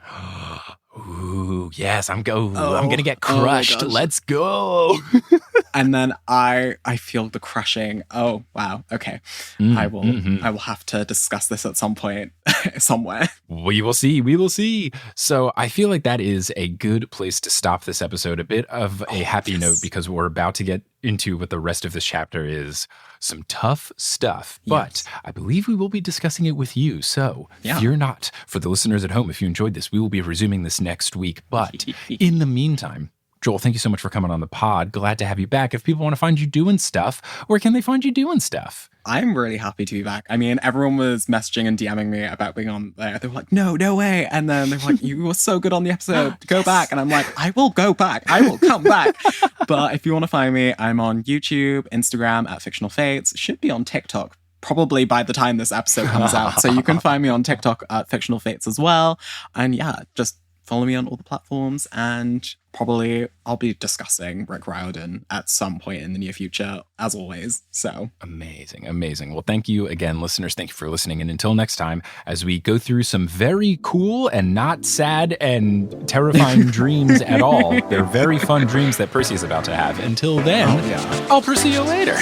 Ooh, yes, I'm gonna get crushed. Let's go. And then I feel the crushing. Oh wow. Okay. I will have to discuss this at some point somewhere. We will see. So I feel like that is a good place to stop this episode. A bit of a happy note because we're about to get into what the rest of this chapter is some tough stuff, but I believe we will be discussing it with you. So fear not. For the listeners at home, if you enjoyed this, we will be resuming this next week. But in the meantime, Joel, thank you so much for coming on the pod. Glad to have you back. If people want to find you doing stuff, where can they find you doing stuff? I'm really happy to be back. I mean, everyone was messaging and DMing me about being on there. They were like, no way. And then they were like, you were so good on the episode. Go back. And I'm like, I will go back. I will come back. But if you want to find me, I'm on YouTube, Instagram at Fictional Fates. Should be on TikTok probably by the time this episode comes out. So you can find me on TikTok at Fictional Fates as well. And yeah, just follow me on all the platforms, and probably I'll be discussing Rick Riordan at some point in the near future, as always. So amazing. Well, thank you again, listeners. Thank you for listening. And until next time, as we go through some very cool and not sad and terrifying dreams at all, they're very fun dreams that Percy is about to have. Until then, I'll Percy you later.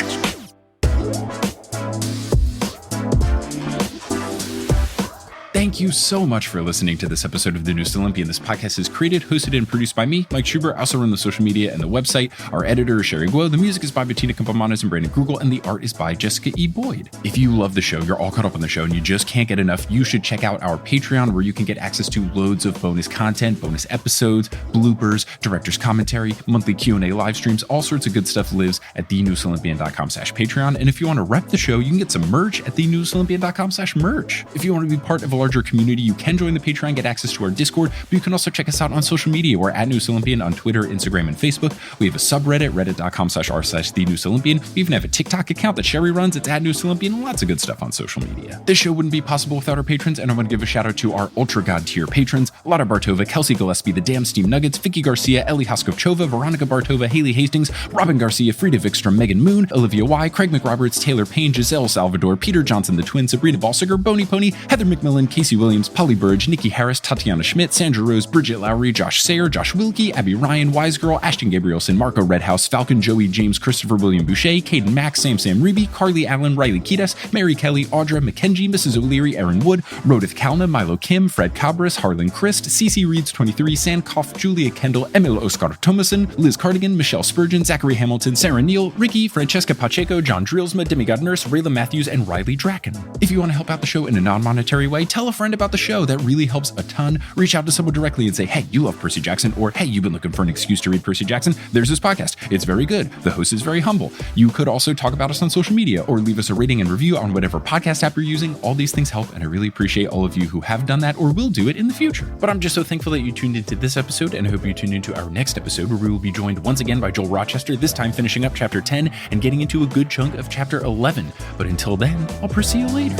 Thank you so much for listening to this episode of The Newest Olympian. This podcast is created, hosted, and produced by me, Mike Schubert. I also run the social media and the website. Our editor is Sherry Guo. The music is by Bettina Campomanes and Brandon Grugel, and the art is by Jessica E. Boyd. If you love the show, you're all caught up on the show, and you just can't get enough, you should check out our Patreon, where you can get access to loads of bonus content, bonus episodes, bloopers, director's commentary, monthly Q&A live streams, all sorts of good stuff lives at thenewestolympian.com/Patreon. And if you want to rep the show, you can get some merch at thenewestolympian.com/merch. If you want to be part of a larger larger community. You can join the Patreon, get access to our Discord, but you can also check us out on social media. We're at News Olympian on Twitter, Instagram, and Facebook. We have a subreddit, reddit.com/r/TheNewsOlympian. We even have a TikTok account that Sherry runs. It's at News Olympian, and lots of good stuff on social media. This show wouldn't be possible without our patrons, and I want to give a shout out to our Ultra God tier patrons: Lotta Bartova, Kelsey Gillespie, The Damn Steam Nuggets, Vicky Garcia, Ellie Hoskovchova, Veronica Bartova, Haley Hastings, Robin Garcia, Frida Vikstrom, Megan Moon, Olivia Y, Craig McRoberts, Taylor Payne, Giselle Salvador, Peter Johnson the Twin, Sabrina Balsiger, Boney Pony, Heather McMillan, Casey Williams, Polly Burge, Nikki Harris, Tatiana Schmidt, Sandra Rose, Bridget Lowry, Josh Sayer, Josh Wilkie, Abby Ryan, Wise Girl, Ashton Gabrielson, Marco Redhouse, Falcon Joey, James Christopher William Boucher, Caden Max, Sam Reeby, Carly Allen, Riley Kiedis, Mary Kelly, Audra, McKenzie, Mrs. O'Leary, Aaron Wood, Rodith Kalna, Milo Kim, Fred Cabras, Harlan Christ, CC Reeds 23, Sandkoff, Julia Kendall, Emil Oscar Thomason, Liz Cardigan, Michelle Spurgeon, Zachary Hamilton, Sarah Neal, Ricky, Francesca Pacheco, John Drillsma, Demigod Nurse, Rayla Matthews, and Riley Draken. If you want to help out the show in a non-monetary way, tell a friend about the show. That really helps a ton. Reach out to someone directly and say, hey, you love Percy Jackson, or hey, you've been looking for an excuse to read Percy Jackson. There's this podcast. It's very good. The host is very humble. You could also talk about us on social media or leave us a rating and review on whatever podcast app you're using. All these things help, and I really appreciate all of you who have done that or will do it in the future. But I'm just so thankful that you tuned into this episode, and I hope you tune into our next episode, where we will be joined once again by Joel Rochester, this time finishing up chapter 10 and getting into a good chunk of chapter 11. But until then, I'll Percy you later.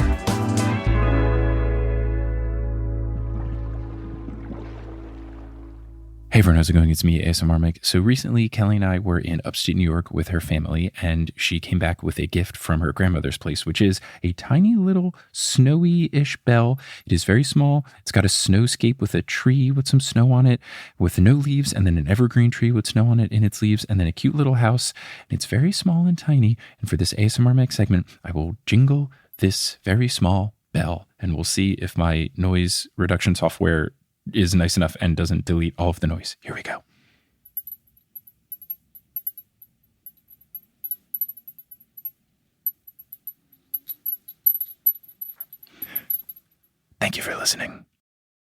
Hey everyone, how's it going? It's me, ASMR Mike. So recently, Kelly and I were in upstate New York with her family, and she came back with a gift from her grandmother's place, which is a tiny little snowy-ish bell. It is very small. It's got a snowscape with a tree with some snow on it, with no leaves, and then an evergreen tree with snow on it in its leaves, and then a cute little house. And it's very small and tiny. And for this ASMR Mike segment, I will jingle this very small bell, and we'll see if my noise reduction software is nice enough and doesn't delete all of the noise. Here we go. Thank you for listening.